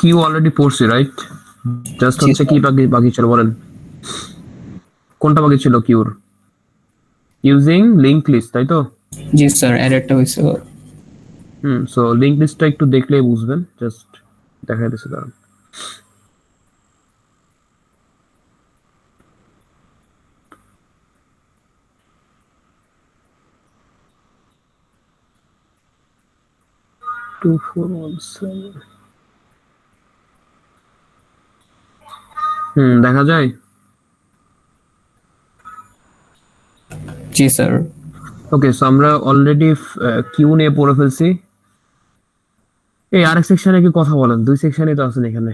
Q already পড়ছি right, just জি হচ্ছে কি বাকি বাকি ছিল বলেন, কোনটা বাকি ছিল কিউর? ইউজিং লিংক লিস্ট, তাই তো? জি স্যার, এররটা হয়েছে। সো লিংক লিস্টটা একটু দেখলেই বুঝবেন, জাস্ট দেখা দিচ্ছে দাঁড়ান। টু ফোর ওয়ান সেভেন, দেখা যায়। জি স্যার। ওকে, সো আমরা অলরেডি কিউ নিয়ে পড়ে ফেলছি। এই আরেক সেকশনে কি কথা বলেন, দুই সেকশনে তো আছেন এখানে।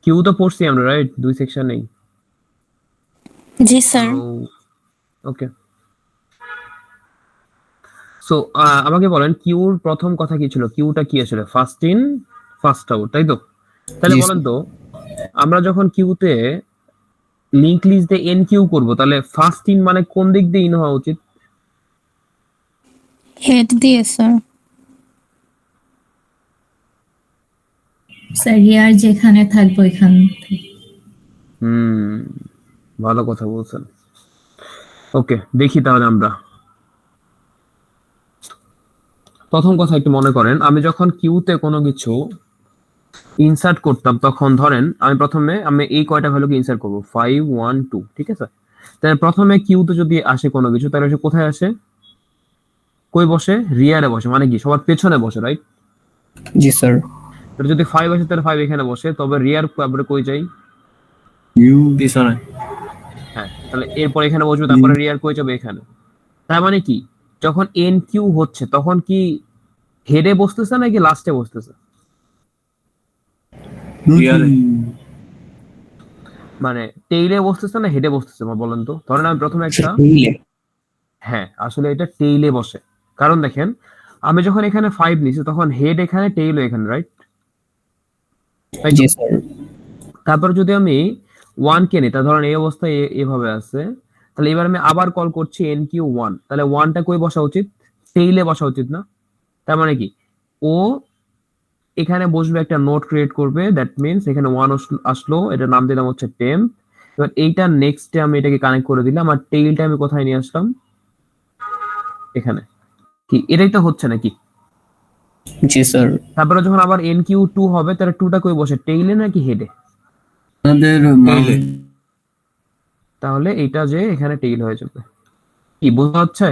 কিউ তো পড়ছি আমরা রাইট, দুই সেকশনেই। জি স্যার। ওকে, সো আমাকে বলেন কিউর প্রথম কথা কি ছিল, কিউটা কি আসলে? ফার্স্ট ইন ফার্স্ট আউট, তাই তো? তাহলে জি বলেন তো, আমরা যখন কিউতে লিংক লিস্ট দিয়ে এন কিউ করবো, তাহলে ফার্স্ট ইন মানে কোন দিক দিয়ে ইন হওয়া উচিত? হেড দিয়ে স্যার। স্যার ইয়ার যেখানে থাকবো এখান থেকে। হুম, ভালো কথা বলছেন। ওকে, দেখি তাহলে আমরা প্রথম কথা একটু মনে করেন, আমি যখন কিউতে কোনো কিছু ইনসার্ট করতাম, তখন ধরেন আমি এই কয়টা ভ্যালুকে ইনসার্ট করবো, 5 1 2, ঠিক আছে? তাহলে প্রথমে কিউতে যদি আসে কোনো কিছু, তাহলে সে কোথায় আসে, কই বসে? রিয়ারে বসে, মানে কি সবার পেছনে বসে, রাইট? জি স্যার। তাহলে যদি 5 আসে তাহলে 5 এখানে বসে, তবে রিয়ার তারপরে কই যাই? পিছনে। হ্যাঁ, তাহলে এরপর এখানে বসবে, তারপরে রিয়ার কই যাবে? এখানে। তার মানে কি, যখন এন কিউ হচ্ছে তখন কি হেডে বসতেছে নাকি লাস্টে বসতেছে? মানে টেইলে বসতেছে না হেডে বসতেছে, বলেন তো? ধরেন আমি প্রথমে একটা, হ্যাঁ আসলে এটা টেইলে বসে। কারণ দেখেন, আমি যখন এখানে 5 নিছি তখন হেড এখানে, টেইলও এখানে, রাইট? তাই তো? জি স্যার। তারপর যদি আমি 1 কে নিই, তা ধরেন এই অবস্থায় এভাবে আছে, তাহলে এবার আমি আবার কল করছি এন কিউ 1, তাহলে 1টা কই বসা উচিত? টেইলে বসা উচিত না? তার মানে কি, ও এখানে বসবে, একটা নোট ক্রিয়েট করবে, দ্যাট মিনস এখানে 1 আসলো, এটা নাম দিলাম হচ্ছে টেম্প। এবার এইটা নেক্সটে আমি এটাকে কানেক্ট করে দিলাম, আর টেইলটা আমি কোথায় নিয়ে আসলাম? এখানে। কি এটাই তো হচ্ছে নাকি? জি স্যার। তারপরে যখন আবার এন কিউ 2 হবে, তাহলে 2টা কই বসে, টেইলে নাকি হেডে? আমাদের তাহলে এইটা যে এখানে টেইল হয়ে যাবে। কি বোঝা যাচ্ছে?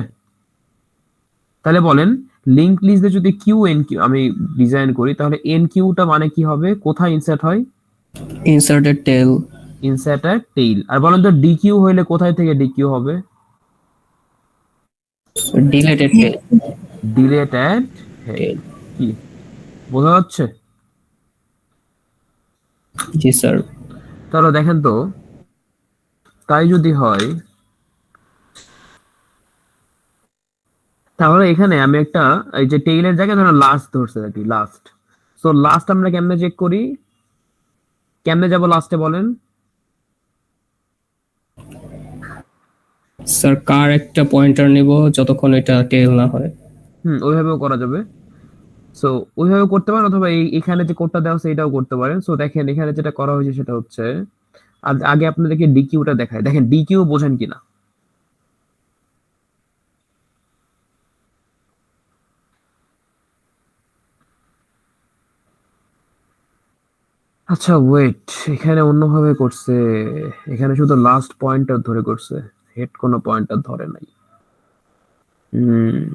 তাহলে বলেন, লিংক লিস্টে যদি কিউ এন কিউ আমি ডিজাইন করি, তাহলে এন কিউটা মানে কি হবে, কোথায় ইনসার্ট হয়? ইনসার্টেড টেল। ইনসার্ট এর টেইল। আর বলেন তো ডিকিউ হইলে কোথায় থেকে ডিকিউ হবে? ডিলেটেড টেল। ডিলেট এট হেড। কি বোঝা যাচ্ছে? জি স্যার। তাহলে দেখেন তো, তাই যদি হয়, তাহলে এখানে আমি একটা, এই যে টেইলের জায়গায় ধরো লাস্ট ধরছে আর কি, লাস্ট। সো লাস্ট আমরা কেমনে চেক করি, কেমনে যাব লাস্টে বলেন? স্যার কার একটা পয়েন্টার নিব যতক্ষণ এটা টেল না হয়। ওইভাবেও করা যাবে। সো ওইভাবে করতে পারেন, অথবা এখানে যে কোডটা দেওয়া আছে এটাও করতে পারেন। সো দেখেন এখানে যেটা করা হয়েছে সেটা হচ্ছে, আগে আপনাদেরকে ডিকিউটা দেখায়, দেখেন ডিকিউ বোঝেন কিনা। আচ্ছা ওয়েট, এখানে অন্যভাবে করছে, এখানে শুধু লাস্ট পয়েন্টার ধরে করছে, হেড কোনো পয়েন্টার ধরে নাই। হুম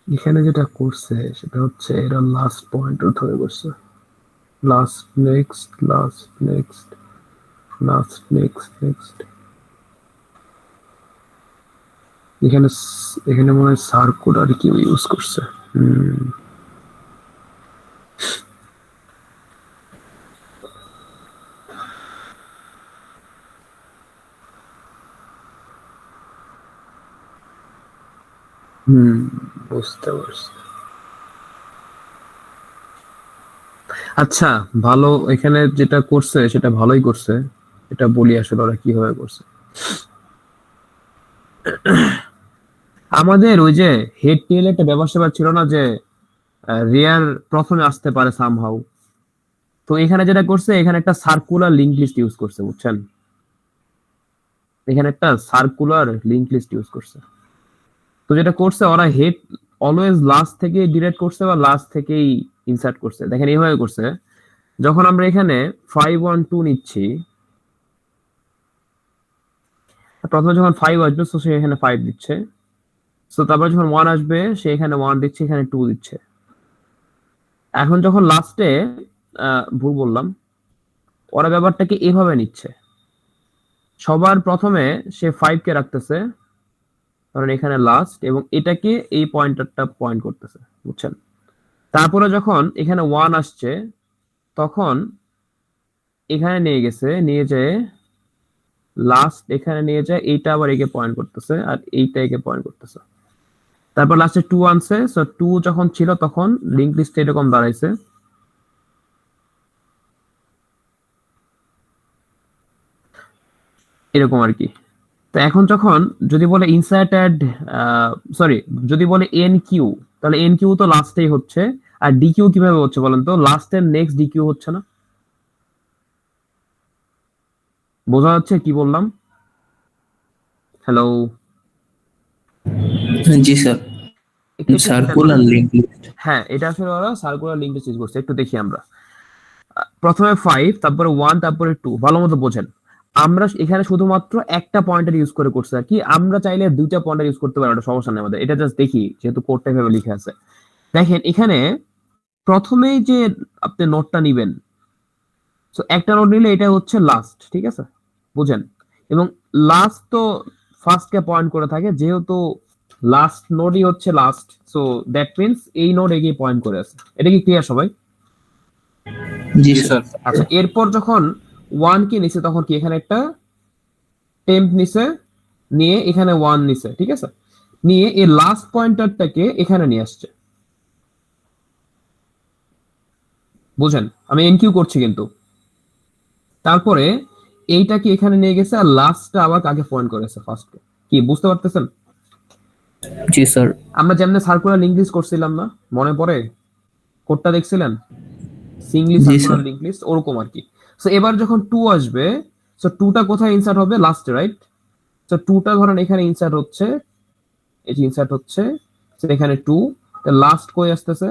এখানে যেটা করছে সেটা হচ্ছে এরা লাস্ট পয়েন্টার ধরে করছে, last next last next last next next. এখানে এখানে মনে হয় সার্কুলার কেউ ইউজ করছে। হুম হুম বুঝতে পারছি। আচ্ছা, ভালো। এখানে যেটা করছে সেটা ভালোই করছে। এটা বলি আসলে ওরা কিভাবে করছে। আমাদের ওই যে হেড টেল একটা ব্যবস্থা ছিল না যে রেয়ার প্রথমে আসতে পারে সামহাউ। তো এখানে যেটা করছে, এখানে একটা সার্কুলার লিংক লিস্ট ইউজ করছে, বুঝছেন? এখানে একটা সার্কুলার লিংক লিস্ট ইউজ করছে। তো যেটা করছে ওরা হেড অলওয়েজ লাস্ট থেকে ডিরেক্ট করছে বা লাস্ট থেকেই ইনসার্ট করছে। দেখেন এইভাবে করছে, যখন আমরা এখানে 512 নিচ্ছি, প্রথমে যখন 5 আসবে তো সে এখানে 5 দিচ্ছে। তো তারপর যখন 1 আসবে সে এখানে 1 দিচ্ছে, এখানে 2 দিচ্ছে। এখন যখন লাস্টে ভুল বললাম, ওরা ব্যাপারটাকে এভাবে নিচ্ছে, সবার প্রথমে সে 5 কে রাখতেছে, কারণ এখানে লাস্ট, এবং এটাকে এই পয়েন্টারটা পয়েন্ট করতেছে, বুঝছেন? তারপরে যখন এখানে 1 আসছে, তখন এখানে নিয়ে গেছে, নিয়ে যেয়ে লাস্ট এখানে নিয়ে যায়, এইটা আবার একে পয়েন্ট করতেছে আর এইটা একে পয়েন্ট করতেছে। তারপর লাস্টে 2 আনছে, সো 2 যখন ছিল তখন লিংক লিস্টে এরকম দাঁড়াইছে। এরকম আর কি। তো এখন যখন যদি বলে ইনসার্ট অ্যাড, সরি, যদি বলে এন কিউ, তাহলে এন কিউ তো লাস্টেই হচ্ছে। আর ডি কিউ কিভাবে হচ্ছে বলেন তো? লাস্টের নেক্সট ডি কিউ হচ্ছে না? বোঝা যাচ্ছে কি বললাম? হ্যালো, জি স্যার, একটু একটু চিন্তা সার্কুলার করেন। Link list. হ্যাঁ, এটা আসলে ওরা সার্কুলার লিঙ্ক ইউজ করছে। একটু দেখি আমরা। প্রথমে 5, তারপরে 1, তারপরে 2, ভালো মতো বোঝেন। আমরা এখানে শুধুমাত্র একটা পয়েন্টার ইউজ করে করছে আর কি। আমরা চাইলে দুইটা পয়েন্টার ইউজ করতে পারি, ওটা সমস্যা নেই আমাদের। এটা জাস্ট দেখি, যেহেতু কোডটা এভাবে লিখে আছে। দেখেন এখানে প্রথমেই যে আপনি নোটটা নিবেন, সো একটা নোট নিলে এটা হচ্ছে লাস্ট, ঠিক আছে? বুঝেন? এবং লাস্ট তো ফার্স্ট কে পয়েন্ট করে থাকে, যেহেতু লাস্ট নোডই হচ্ছে লাস্ট, সো দ্যাট মিন্স এই নোড এগিয়ে পয়েন্ট করে আছে। এটা কি ক্লিয়ার সবাই? জি স্যার। আচ্ছা, এরপর যখন 1 কে নিছে, তখন কি এখানে একটা টেম্প নিছে, নিয়ে এখানে 1 নিছে, ঠিক আছে? নিয়ে এই লাস্ট পয়েন্টারটাকে এখানে নিয়ে আসছে। বুঝেন? আমি এনকিউ করছি কিন্তু। তারপরে এইটাকে এখানে নিয়ে গেছে, আর লাস্টটা আবার কাকে পয়েন্ট করেছে? ফার্স্টকে। কি বুঝতে পারতেছেন? জি স্যার। আমরা যেমন সার্কুলার লিংক লিস্ট করছিলাম না, মনে পড়ে? কোডটা দেখছিলেন? সিঙ্গলি জি সার্কুলার স্যার। লিংক লিস্ট ওরকম আর কি। সো এবার যখন 2 আসবে, সো 2টা কোথায় ইনসার্ট হবে? লাস্টে, রাইট? সো 2টা ধরেন এখানে ইনসার্ট হচ্ছে, এই যে ইনসার্ট হচ্ছে, so এখানে 2, লাস্ট কই আসতেছে?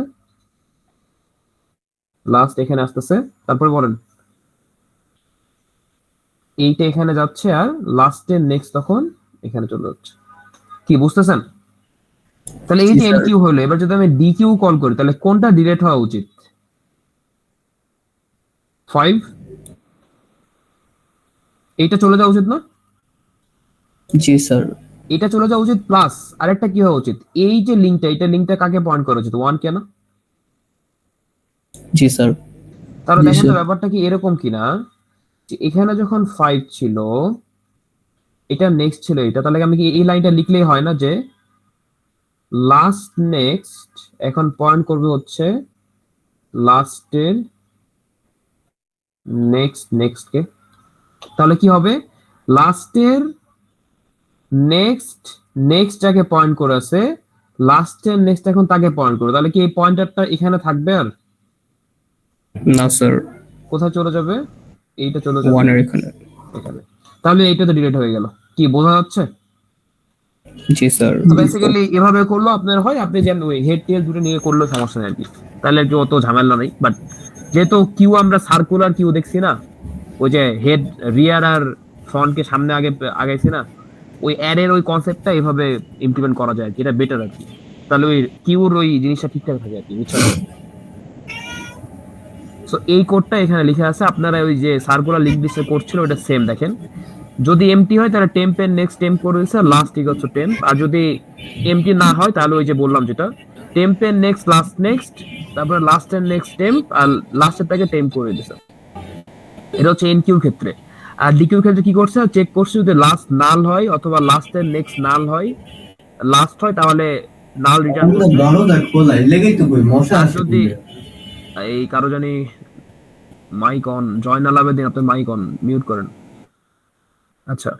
লাস্ট এখানে আসতেছে। তারপরে বলেন, এইটা এখানে যাচ্ছে, আর লাস্টের নেক্সট তখন এখানে চলে যাচ্ছে। কি বুঝতেছেন? তাহলে এই জি যে স্যার। এনকিউ হলো, এবার যদি আমি ডিকিউ কল করি, তাহলে কোনটা ডিলেট হওয়া উচিত? 5, এইটা চলে যাওয়া উচিত না? জি স্যার। এটা চলে যাওয়া উচিত, প্লাস আরেকটা কি হওয়া উচিত? এই যে লিংকটা, এটা লিংকটা কাকে পয়েন্ট করা উচিত? 1 কে না? জি স্যার। তাহলে জি দেখেন তো স্যার। ব্যাপারটা কি এরকম কিনা, যে এখানে যখন 5 ছিল, এটা নেক্সট ছিল এটা, তাহলে আমি কি এই লাইনটা লিখলেই হয় না যে লাস্ট নেক্সট এখন পয়েন্ট করবে হচ্ছে লাস্টের নেক্সট নেক্সট কে? তাহলে কি হবে? লাস্টের নেক্সট নেক্সট যাকে পয়েন্ট করেছে, লাস্টের নেক্সট এখন তাকে পয়েন্ট করবে। তাহলে কি এই পয়েন্টারটা এখানে থাকবে? আর না স্যার, কোথায় চলে যাবে? এইটা চলে যাবে ওয়ানের এখানে। এখানে। তাহলে এইটা তো ডিলিট হয়ে গেল। কি বোঝা যাচ্ছে? জি স্যার। তো বেসিক্যালি এভাবে করলো আপনার হয়, আপনি যেন ওই হেড টেল দুটো নিয়ে করলে সমস্যা নেই আর কি। তাহলে যে অত ঝামেলা নেই। বাট যেহেতু কিউ আমরা সার্কুলার কিউ দেখছি না, ওই যে হেড, রিয়ার আর ফ্রন্ট কে সামনে আগে আগাইছি না, ওই অ্যারের ওই কনসেপ্টটা এভাবে ইমপ্লিমেন্ট করা যায় আর কি। এটা বেটার আর কি। তাহলে ওই কিউর ওই জিনিসটা ঠিকঠাক থাকে আর কি, বুঝছেন? সো এই কোডটা এখানে লিখে আছে। আপনারা ওই যে সার্কুলার লিংক লিস্টে কোড ছিল, ওটা সেম দেখেন। যদি এমটি হয় তাহলে টেম্পের নেক্সট টেম্প করে দিচ্ছে, লাস্ট ইকুয়ালস টু টেম্প। আর যদি এমটি না হয় তাহলে ওই যে বললাম যেটা, টেম্পের নেক্সট লাস্ট নেক্সট, তারপরে লাস্টের নেক্সট টেম্প, আর লাস্টের টাকে টেম্প করে দিছে। এটা হচ্ছে এনকিউর ক্ষেত্রে। আর ডিকিউর ক্ষেত্রে কি করছে? চেক করছে যদি লাস্ট নাল হয় অথবা লাস্টের নেক্সট নাল হয়, লাস্ট হয় তাহলে নাল রিটার্ন করছে। দরজা খোলা, এর লেগেই তো কই মশা আর আছে যদি খুললে। এই কারো জানি মাইক অন, জয়নাল আবেদিন আপনার মাইক অন, মিউট করেন। আচ্ছা,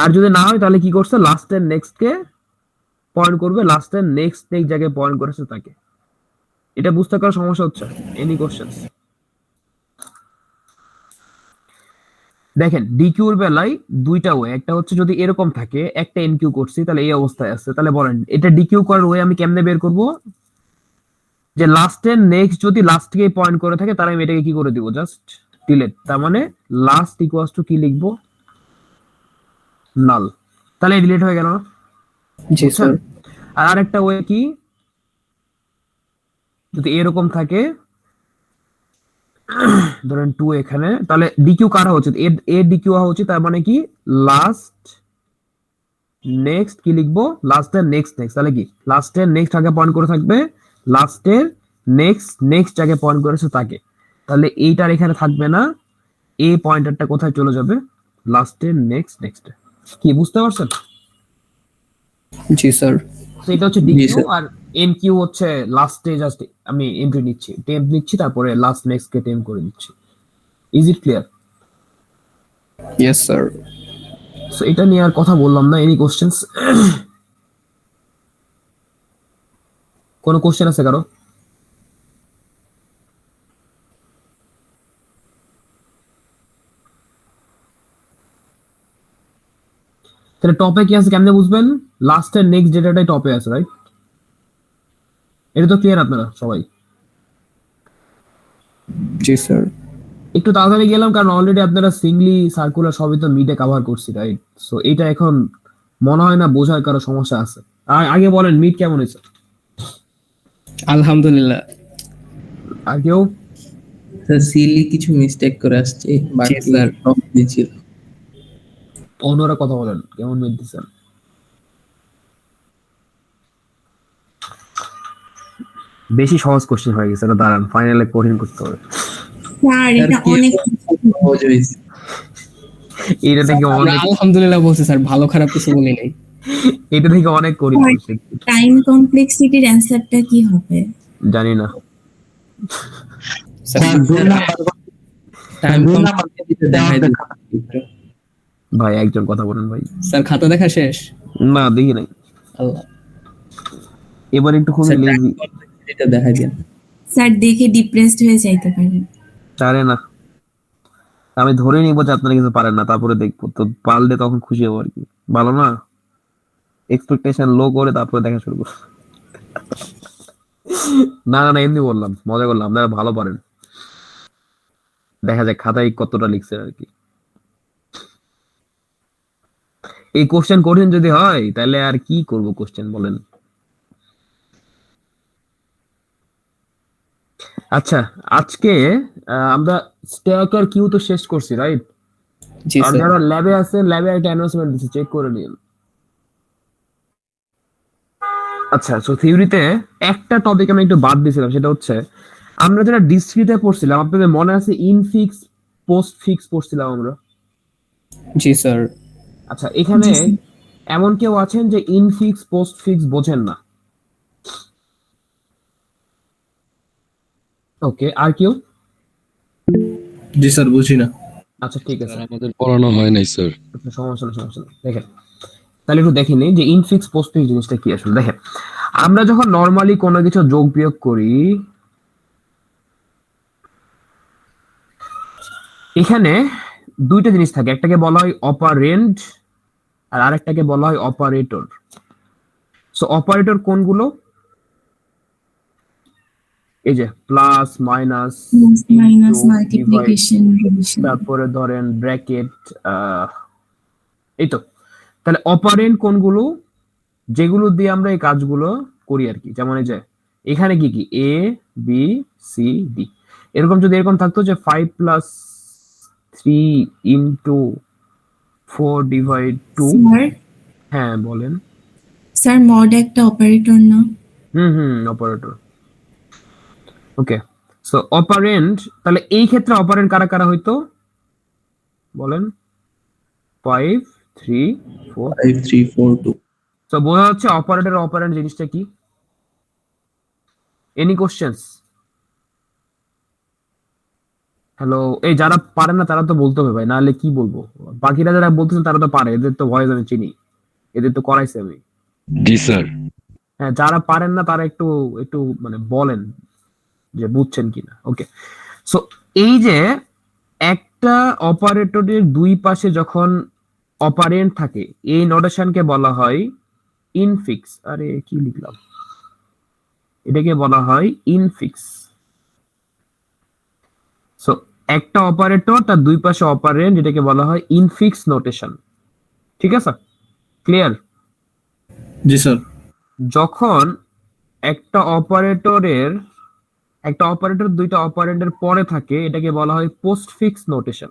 আর যদি না হয় তাহলে কি করছে, লাস্টের নেক্সট কে পয়েন্ট করবে, লাস্টের নেক্সট জায়গায় পয়েন্ট করেছে তাকে। এটা বুঝতে কারো সমস্যা হচ্ছে? Any questions? দেখেন ডিকিউর বেলায় দুইটা ওয়ে, একটা হচ্ছে যদি এরকম থাকে, একটা এনকিউ করছি তাহলে এই অবস্থায় আছে, তাহলে বলেন এটা ডিকিউ করার ওয়ে আমি কেমনে বের করব? যে লাস্টের নেক্সট যদি লাস্ট থেকে পয়েন্ট করে থাকে তাহলে আমি এটাকে কি করে দিব, জাস্ট ডিলিট। তার মানে লাস্ট ইকুয়ালস টু কি লিখবো, নাল। তাহলে ডিলিট হয়ে গেল না? জি স্যার। আর আরেকটা ওয়ে কি, যদি এরকম থাকে ধরেন 2 এখানে, তাহলে ডিকিউ কার হওয়া উচিত, এ ডিকিউ হওয়া উচিত। তার মানে কি লাস্ট নেক্সট কি লিখবো, লাস্টের নেক্সট নেক্সট, তাহলে কি লাস্টের নেক্সট আগে পয়েন্ট করে থাকবে, লাস্টের নেক্সট আগে পয়েন্ট করেছে তাকে, তাহলে এইটার এখানে থাকবে না, এই পয়েন্টারটা কোথায় চলে যাবে, লাস্টের নেক্সট। কি বুঝতে পারছেন? জি স্যার। তো এটা হচ্ছে জি ডিকিউ, স্যার। আর এমকিউ হচ্ছে লাস্টে জাস্ট আমি এন্ট্রি নিচ্ছি, টেম্প নিচ্ছি, তারপরে লাস্ট নেক্সট কে টেম্প করে দিচ্ছি। Is it clear? Yes sir. So এটা নিয়ে আর কথা বললাম না। Any questions? কোনো কোশ্চেন আছে কারো? তাহলে টপে কি আছে কেমনে বুঝবেন, লাস্টের নেক্সট ডেটাটাই টপে আছে, রাইট? এটা তো ক্লিয়ার আপনারা সবাই? জি স্যার। একটু তাড়াতাড়ি গেলাম কারণ অলরেডি আপনারা সিঙ্গলি সার্কুলার সবই তো মিডে কভার করছি, রাইট? সো এটা এখন মনে হয় না বোঝার কারো সমস্যা আছে। আর আগে বলেন মিড কেমন হয়েছে? আলহামদুলিল্লাহ। আর কেউ? স্যার সিলি কিছু মিস্টেক করে আসছে, বাকি স্যার। সব দিয়েছিল। অন্যরা কথা বলেন, কেমন মিড দিচ্ছেন? বেশি সহজ কোশ্চেন হয়ে গেছে, এটা দাঁড়ান ফাইনালে কঠিন করতে হবে। স্যার এটা কি অনেক সহজ হয়েছে? এটা থেকে আমরা অনেক, আলহামদুলিল্লাহ বলছি স্যার, ভালো খারাপ কিছু বলি নাই। এটা থেকে অনেক কঠিন কোশ্চেন। টাইম কমপ্লেক্সিটির অ্যান্সারটা কি হবে? জানি না। স্যার টাইম দেখাই দিন। ভাই একজন কথা বলেন ভাই। স্যার খাতা দেখা শেষ? না দেখি নাই, আল্লাহ। এবার একটু খুবই স্যার, লেজি। এটা দেখাই দেন। স্যার দেখে ডিপ্রেসড হয়ে যাইতে পারেন। পারে না, আমি ধরে নিব যে আপনারা কিছু পারেন না, তারপরে দেখবো, তো পারলে তখন খুশি হবো আর কি। ভালো না, এক্সপেকটেশন লো করে তারপরে দেখা শুরু করবো। না, এমনি বললাম, মজা করলাম, আপনারা ভালো পারেন, দেখা যাক খাতায় কতটা লিখছে আর কি। এই কোশ্চেন কঠিন যদি হয় তাহলে আর কি করব কোশ্চেন বলেন। আচ্ছা, আজকে আমরা স্ট্যাক আর কিউ তো শেষ করছি, রাইট? জি আর স্যার। যারা ল্যাবে আছেন, ল্যাবে একটা অ্যানাউন্সমেন্ট দিচ্ছে, চেক করে নিন। আচ্ছা, সো থিওরিতে একটা টপিক আমি একটু বাদ দিয়েছিলাম, সেটা হচ্ছে আমরা যারা ডিসক্রিটে পড়ছিলাম, আপনাদের মনে আছে ইনফিক্স পোস্ট ফিক্স পড়ছিলাম আমরা? জি স্যার। আচ্ছা, এখানে জি, স্যার। এমন কেউ আছেন যে ইনফিক্স পোস্ট ফিক্স বোঝেন না? ওকে, আর কেউ? জি স্যার, বুঝি না। আচ্ছা ঠিক আছে, স্যার আমাদের পড়ানো হয় নাই স্যার। আচ্ছা, সমস্যা নেই। দেখেন তাহলে একটু দেখে নিই যে ইনফিক্স পোস্ট ফিক্স জিনিসটা কি আসলে। দেখেন আমরা যখন নরমালি কোনো কিছু যোগ বিয়োগ করি, এখানে দুইটা জিনিস থাকে, একটাকে বলা হয় অপারেন্ড আর আরেকটাকে বলা হয় অপারেটর। সো অপারেটর কোনগুলো, এই যে plus minus, minus, multiplication, division. তারপরে ধরেন ব্র্যাকেট, এই তো। তাহলে অপারেন্ড কোনগুলো, যেগুলো দিয়ে আমরা এই কাজগুলো করি আর কি। যেমন এই যে এখানে কি কি, এ বি সি ডি, এরকম যদি এরকম থাকতো যে 5+3 × 4 / 2। স্যার, হ্যাঁ বলেন। স্যার মড একটা অপারেটর না? অপারেটর। ওকে, সো অপারেন্ড, তাহলে এই ক্ষেত্রে অপারেন্ড কারা কারা হইতো বলেন? 5 3 4। 5 3 4 2। তো বোঝা যাচ্ছে অপারেটর অপারেন্ড জিনিসটা কি। Any questions? হ্যালো, এই যারা পারে না তারা তো বলতে হবে ভাই, নাহলে কি বলবো? বাকিরা যারা বলতেছেন তারা তো পারে, এদের তো ভয়েস আমি চিনি, এদের তো করাইছি আমি। জি স্যার। হ্যাঁ, যারা পারেন না তারা একটু একটু মানে বলেন যে বুঝছেন কিনা। ওকে, সো এই যে একটা অপারেটরের দুই পাশে যখন অপারেন্ড থাকে, এই নোটেশনকে বলা হয় ইনফিক্স। আরে কি লিখলাম, এটাকে বলা হয় ইনফিক্স। সো একটা অপারেটর তার দুই পাশে অপারেন্ড, এটাকে বলা হয় ইনফিক্স নোটেশন। ঠিক আছে, ক্লিয়ার? জি স্যার। যখন একটা অপারেটর দুইটা অপারেন্ডের পরে থাকে, এটাকে বলা হয় পোস্টফিক্স নোটেশন।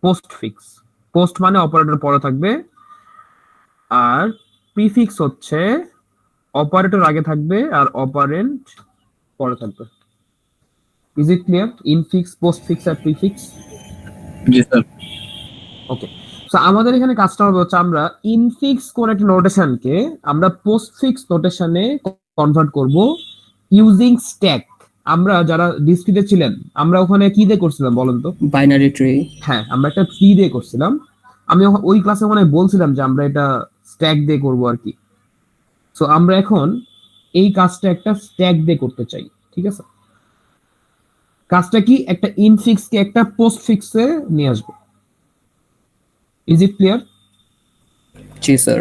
পোস্টফিক্স, পোস্ট মানে অপারেটর পরে থাকবে, আর প্রিফিক্স হচ্ছে অপারেটর আগে থাকবে আর অপারেন্ড পরে থাকবে। Is it clear? Infix, postfix আর প্রিফিক্স। জি স্যার। ওকে, সো আমাদের এখানে কাজটা হবে হচ্ছে আমরা ইনফিক্স কোন একটা নোটেশনকে আমরা পোস্টফিক্স নোটেশনে কনভার্ট করব ইউজিং স্ট্যাক। আমরা যারা ডিসক্রিটে ছিলেন, আমরা ওখানে কি দিয়ে করছিলাম বলেন তো? Binary tree. হ্যাঁ, আমরা একটা ট্রি দিয়ে করছিলাম। আমি ওই ক্লাসে ওখানে বলছিলাম যে আমরা এটা স্ট্যাক দিয়ে করব আর কি। সো আমরা এখন এই কাজটা একটা স্ট্যাক দিয়ে করতে চাই। ঠিক আছে, কাজটা কি? একটা ইনফিক্স কে একটা পোস্টফিক্সে নিয়ে আসবো। Is it clear? জি স্যার।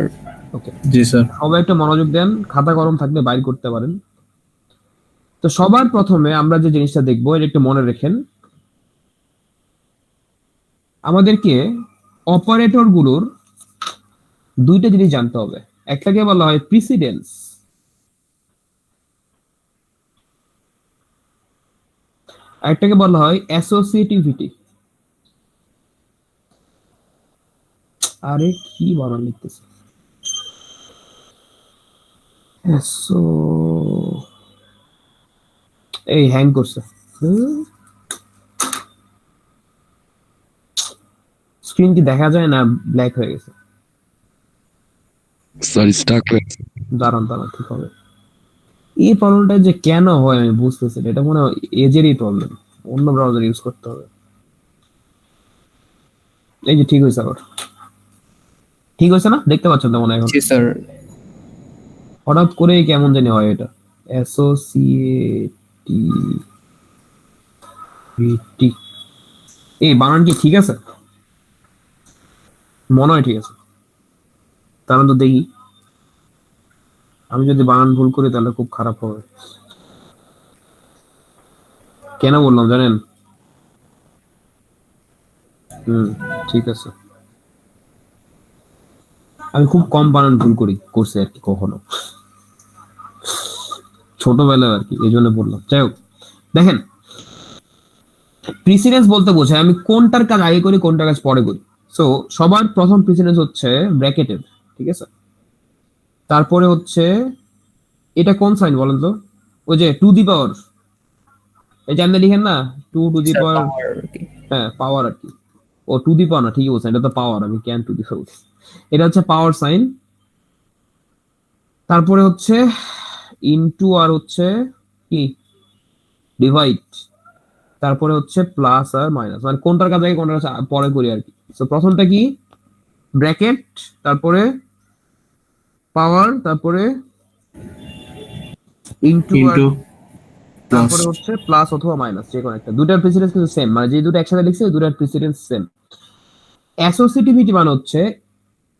ওকে, জি স্যার। সবাই একটু মনোযোগ দেন, খাতা কলম থাকলে বাইর করতে পারেন। তো সবার প্রথমে আমরা যে জিনিসটা দেখবো, এটা একটু মনে রাখেন, আমাদেরকে অপারেটর গুলোর দুইটা জিনিস জানতে হবে। একটাকে বলা হয় প্রিসিডেন্স, আরেকটাকে বলা হয় অ্যাসোসিয়েটিভিটি। আরে কি বানান লিখতেছে, এই হ্যাং করছে, স্ক্রিন কি দেখা যায় না? ব্ল্যাক হয়ে গেছে। স্যার স্টাক হয়ে দাঁড়ান দাঁড়ান, ঠিক হবে। এই প্রবলেমটা যে কেন হয় আমি বুঝতেছি না, এটা মনে হয় এজেরই প্রবলেম, অন্য ব্রাউজার ইউজ করতে হবে। এই যে ঠিক হয়েছে, আবার ঠিক হয়েছে না? দেখতে পাচ্ছেন তো মনে হয় এখন? জি স্যার। হঠাৎ করে কেমন জানি হয় এটা, অ্যাসোসিয়েটিভিটি। এই বানান কি ঠিক আছে? মনে হয় ঠিক আছে, তাহলে তো দেখি। আমি যদি বানান ভুল করি তাহলে খুব খারাপ হবে। কেন বললাম জানেন? ঠিক আছে, আমি খুব কম বানান ভুল করছি আর কি, কখনো ছোটবেলায় আর কি, এই জন্য বললাম। যাই হোক, দেখেন, প্রিসিডেন্স বলতে বোঝায় আমি কোনটার কাজ আগে করি কোনটার কাজ পরে করি। সো সবার প্রথম প্রিসিডেন্স হচ্ছে ব্র্যাকেটের, ঠিক আছে? তারপরে হচ্ছে, এটা কোন সাইন বলেন তো? ওই যে টু দি পাওয়ার, এই যে আপনি লিখেন না, two to the sir power. Power কি? হ্যাঁ, পাওয়ার আর কি। ও টু দি পাওয়ার না, ঠিকই বলছেন, এটা তো পাওয়ার, আমি ক্যান টু দি পাওয়ার, এটা হচ্ছে পাওয়ার সাইন। তারপরে হচ্ছে ইনটু, আর হচ্ছে কি ডিভাইড, তারপরে হচ্ছে প্লাস আর মাইনাস, মানে কোনটার কাজ আগে কোনটার কাজ পরে করি আর কি। তো প্রথমটা কি? ব্র্যাকেট, তারপরে পাওয়ার, তারপরে ইনটু, আর তারপরে হচ্ছে প্লাস অথবা মাইনাস, যে কোনো একটা। দুটার প্রেসিডেন্স কিন্তু সেম, মানে যে দুটো একসাথে লিখছে ওই দুটার প্রেসিডেন্স সেম। অ্যাসোসিয়েটিভিটি মানে হচ্ছে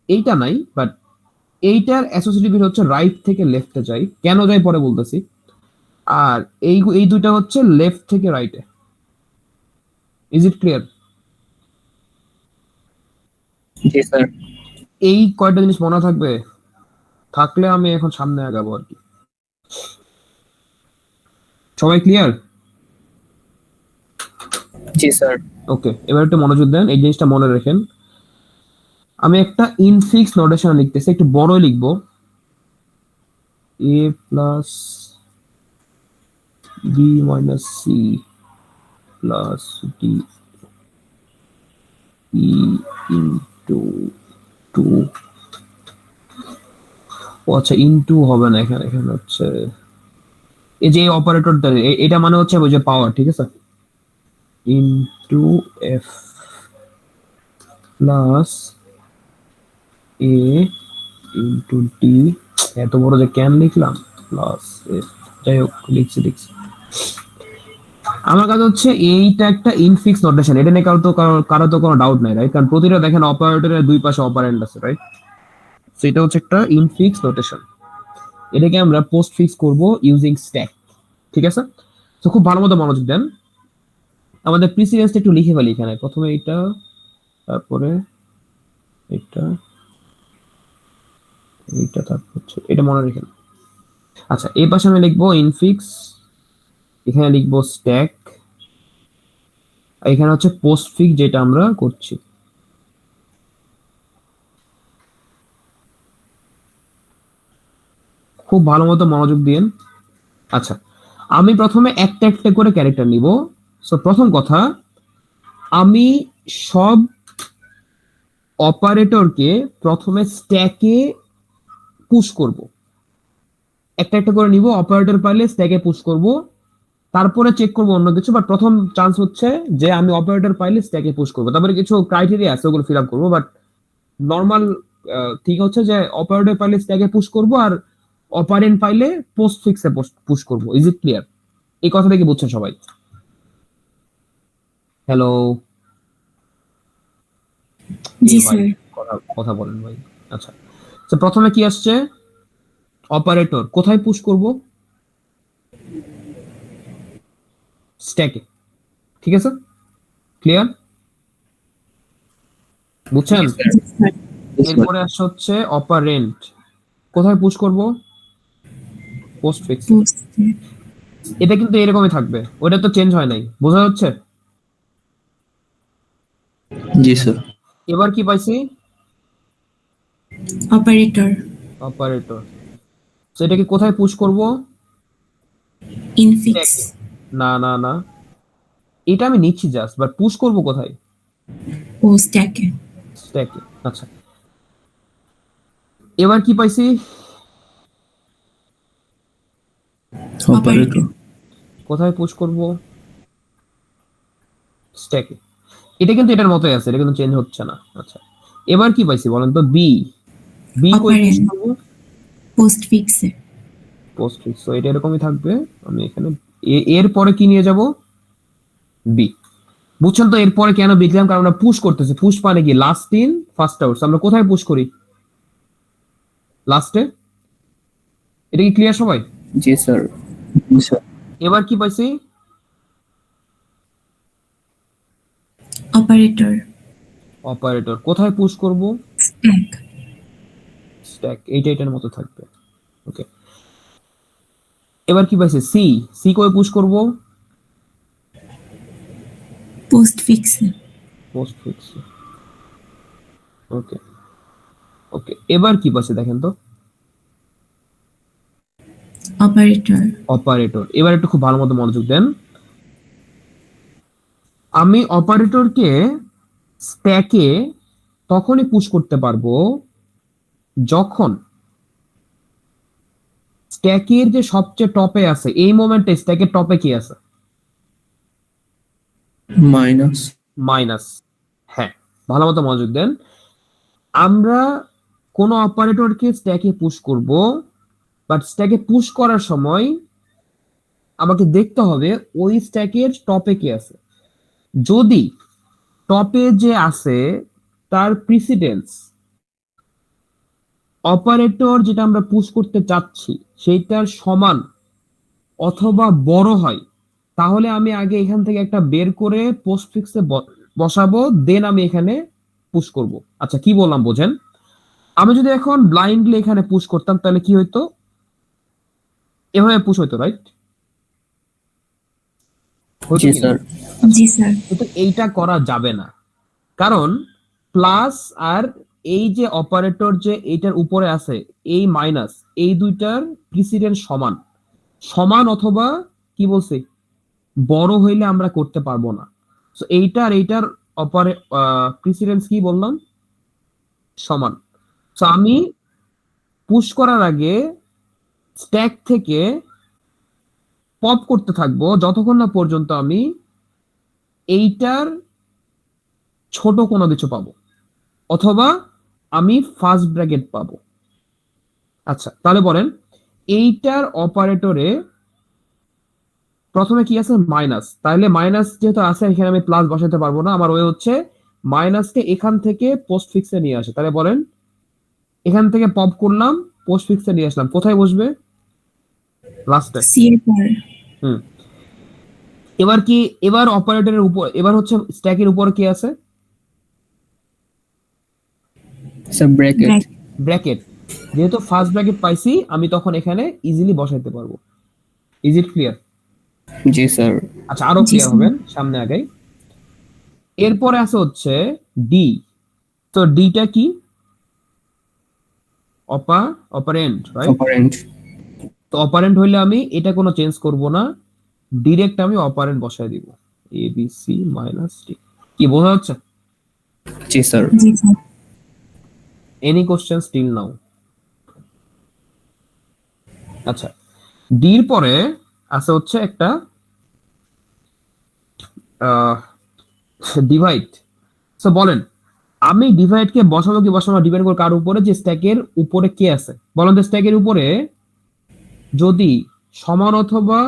এইটা নাই, বাট এইটার অ্যাসোসিয়েটিভিটি হচ্ছে রাইট থেকে লেফটে যাই, কেন যাই পরে বলতেছি। আর এই দুইটা হচ্ছে লেফট থেকে রাইটে। Is it clear? জি স্যার। এই কয়টা জিনিস মনে থাকবে, থাকলে আমি এখন সামনে আগাবো আর কি। সবাই ক্লিয়ার? জি স্যার। ওকে, এবার একটু মনোযোগ দেন, এই জিনিসটা মনে রাখেন। আমি একটা ইনফিক্স নোটেশন লিখতেছি, একটু বড় লিখবো, a plus b minus c plus d e into 2। ও আচ্ছা, ইনটু হবে না এখানে, এখানে হচ্ছে এই যে অপারেটরটা, এটা মানে হচ্ছে ওই যে পাওয়ার, ঠিক আছে? ইন্টু এফ প্লাস এ ইন্টু ডি, এত বড় যে কেন লিখলাম, প্লাস এফ, যাই হোক লিখছি। আমার কাছে হচ্ছে এইটা একটা ইনফিক্স নোটেশন, এটা নিয়ে কারো তো কোনো ডাউট নাই রাইট, কারণ প্রতিটা দেখেন অপারেটরের দুই পাশে অপারেন্ড আছে রাইট। সো এটা হচ্ছে একটা ইনফিক্স নোটেশন, এটাকে আমরা পোস্ট ফিক্স করব ইউজিং স্ট্যাক, ঠিক আছে। তো খুব ভালো মতো মনোযোগ দেন, আমাদের প্রিসিডেন্সটা একটু লিখে ফেলি এখানে, প্রথমে এটা, তারপরে এটা, এইটা, তারপর হচ্ছে এটা, মনে রেখেন। আচ্ছা, এই পাশে আমি লিখবো ইনফিক্স, এখানে লিখবো স্ট্যাক, এখানে হচ্ছে পোস্ট ফিক্স যেটা আমরা করছি। খুব ভালো মতো মনোযোগ দিন। আচ্ছা, আমি প্রথমে একটা একটা করে ক্যারেক্টার নিব। সো প্রথম কথা, আমি সব অপারেটরকে প্রথমে স্ট্যাকে পুশ করব, একটা একটা করে নিব, অপারেটর পাইলে স্ট্যাকে পুশ করব, তারপরে চেক করব অন্য কিছু, বাট প্রথম চান্স হচ্ছে যে আমি অপারেটর পাইলে স্ট্যাকে পুশ করব, তারপরে কিছু ক্রাইটেরিয়া আছে ওগুলো ফিল আপ করবো, বাট নর্মাল ঠিক হচ্ছে যে অপারেটর পাইলে স্ট্যাকে পুশ করব, আর অপারেন্ট পাইলে পোস্ট ফিক্সে পুশ করব। Is it clear? এই কথাটা কি বুঝছেন সবাই? হ্যালো জি ভাই, স্যার। কথা কথা বলেন ভাই। আচ্ছা, তো প্রথমে কি আসছে, অপারেটর কোথায় পুশ করব, স্ট্যাকে, ঠিক আছে, ক্লিয়ার, বুঝছেন? জি স্যার। এরপরে আসছে হচ্ছে অপারেন্ট, কোথায় পুশ করব, পোস্ট ফিক্স। পোস্ট। এটা কিন্তু এরকমই থাকবে, ওটা তো চেঞ্জ হয় নাই, বোঝা যাচ্ছে? জি স্যার। এবার কি পাইছি, অপারেটর। অপারেটর, তো এটাকে কোথায় পুশ করব, ইনফিক্স। স্ট্যাকে। না না না, এটা আমি নিচ্ছি জাস্ট, বাট পুশ করব কোথায়, ও স্ট্যাকে। স্ট্যাকে। আচ্ছা, এবার কি পাইছি, অপারেটর। কোথায় পুশ করব, স্ট্যাকে। এটা কিন্তু এটার মতোই আছে, এটা কিন্তু চেঞ্জ হচ্ছে না। আচ্ছা, এবার কি পাইছি বলেন তো, বি, বি কই পুশ অপারেন্ট। করব, পোস্ট ফিক্সে। Postfix. তো এটা এরকমই থাকবে, আমি এখানে এর পরে কি নিয়ে যাব, বি। বুঝছেন তো এরপরে কেন বিকলাম, কারণ আমরা পুশ করতেছি, পুশ মানে কি, লাস্ট ইন ফার্স্ট আউট, আমরা কোথায় পুশ করি, লাস্টে। এটা কি ক্লিয়ার সবাই? জি স্যার। জি স্যার। এবার কি পাইছি, অপারেটর। অপারেটর কোথায় পুশ করব, স্ট্যাক। স্ট্যাক। এইটা এটার মতো থাকবে, ওকে। এবার কি পাইছি, সি, সি কই পুশ করব, পোস্ট ফিক্সে। পোস্ট ফিক্স, ওকে ওকে। এবার কি পাইছে দেখেন তো, অপারেটর। অপারেটর। এবার একটু খুব ভালো মতো মনোযোগ দেন, আমি অপারেটরকে স্ট্যাকে তখনই পুশ করতে পারবো যখন স্ট্যাকের যে সবচেয়ে টপে আছে, এই মোমেন্টে স্ট্যাকের টপে কি আছে, মাইনাস। মাইনাস। হ্যাঁ, ভালো মতো মনোযোগ দেন, আমরা কোন অপারেটরকে স্ট্যাকে পুশ করব, বাট স্ট্যাকে পুশ করার সময় আমাকে দেখতে হবে ওই স্ট্যাকের টপে কি আছে। যদি টপে যে আছে তার প্রিসিডেন্স অপারেটর যেটা আমরা পুশ করতে চাচ্ছি সেইটার সমান অথবা বড় হয়, তাহলে আমি আগে এখান থেকে একটা বের করে পোস্ট ফিক্সে বসাবো, দেন আমি এখানে পুশ করব। আচ্ছা, কি বললাম বোঝেন? আমি যদি এখন ব্লাইন্ডলি এখানে পুশ করতাম তাহলে কি হইতো, এভাবে পুশ হইতো রাইট, হইতো জি কি না? স্যার। জি স্যার। কিন্তু এইটা করা যাবে না, কারণ প্লাস আর এই যে অপারেটর যে এইটার উপরে আছে, এই মাইনাস, এই দুইটার প্রিসিডেন্ট সমান, সমান অথবা কি বলছি, বড় হইলে আমরা করতে পারবো না। সো এইটার এইটার প্রিসিডেন্স কি বললাম, সমান। সো আমি পুশ করার আগে স্ট্যাক থেকে পপ করতে থাকবো যতক্ষণ না পর্যন্ত আমি এইটার ছোট কোনো কিছু পাবো, অথবা আমি ফার্স্ট ব্র্যাকেট পাবো। আচ্ছা তাহলে বলেন এইটার অপারেটরে প্রথমে কি আছে, মাইনাস। তাহলে মাইনাস যেহেতু আছে এখানে আমি প্লাস বসাতে পারবো না, আমার ওয়ে হচ্ছে মাইনাসকে এখান থেকে পোস্ট ফিক্সে নিয়ে আসে। তাহলে বলেন এখান থেকে পপ করলাম, পোস্ট ফিক্সে নিয়ে আসলাম, কোথায় বসবে? লাস্টে। সি এর পর হুম। এবার কি, এবার অপারেটরের উপর, এবার হচ্ছে স্ট্যাকের উপর কি আছে? Sir bracket. ব্র্যাক ব্র্যাকেট। যেহেতু ফার্স্ট ব্র্যাকেট পাইছি আমি তখন এখানে ইজিলি বসাইতে পারবো। Is it clear? জি স্যার। আচ্ছা আরো জি, ক্লিয়ার স্যার। হবেন সামনে আগাই। এরপরে আছে হচ্ছে ডি। তো ডিটা কি? Operant, right? অপারেন্ট। তো অপারেন্ট হইলে আমি এটা কোনো চেঞ্জ করব না, ডিরেক্ট আমি অপারেন্ট বসায় দিব, A B C minus D. কি বোঝা যাচ্ছে? জি স্যার। জি sir. Any question still now? আচ্ছা, ডির পরে আছে হচ্ছে একটা ডিভাইড। সো বলেন আমি ডিভাইড কে বসাবো কি বসাবো না, ডিপেন্ড করে কার উপরে, যে স্ট্যাকের উপরে কে আছে। বলেন তো স্ট্যাকের উপরে যদি সমান অথবা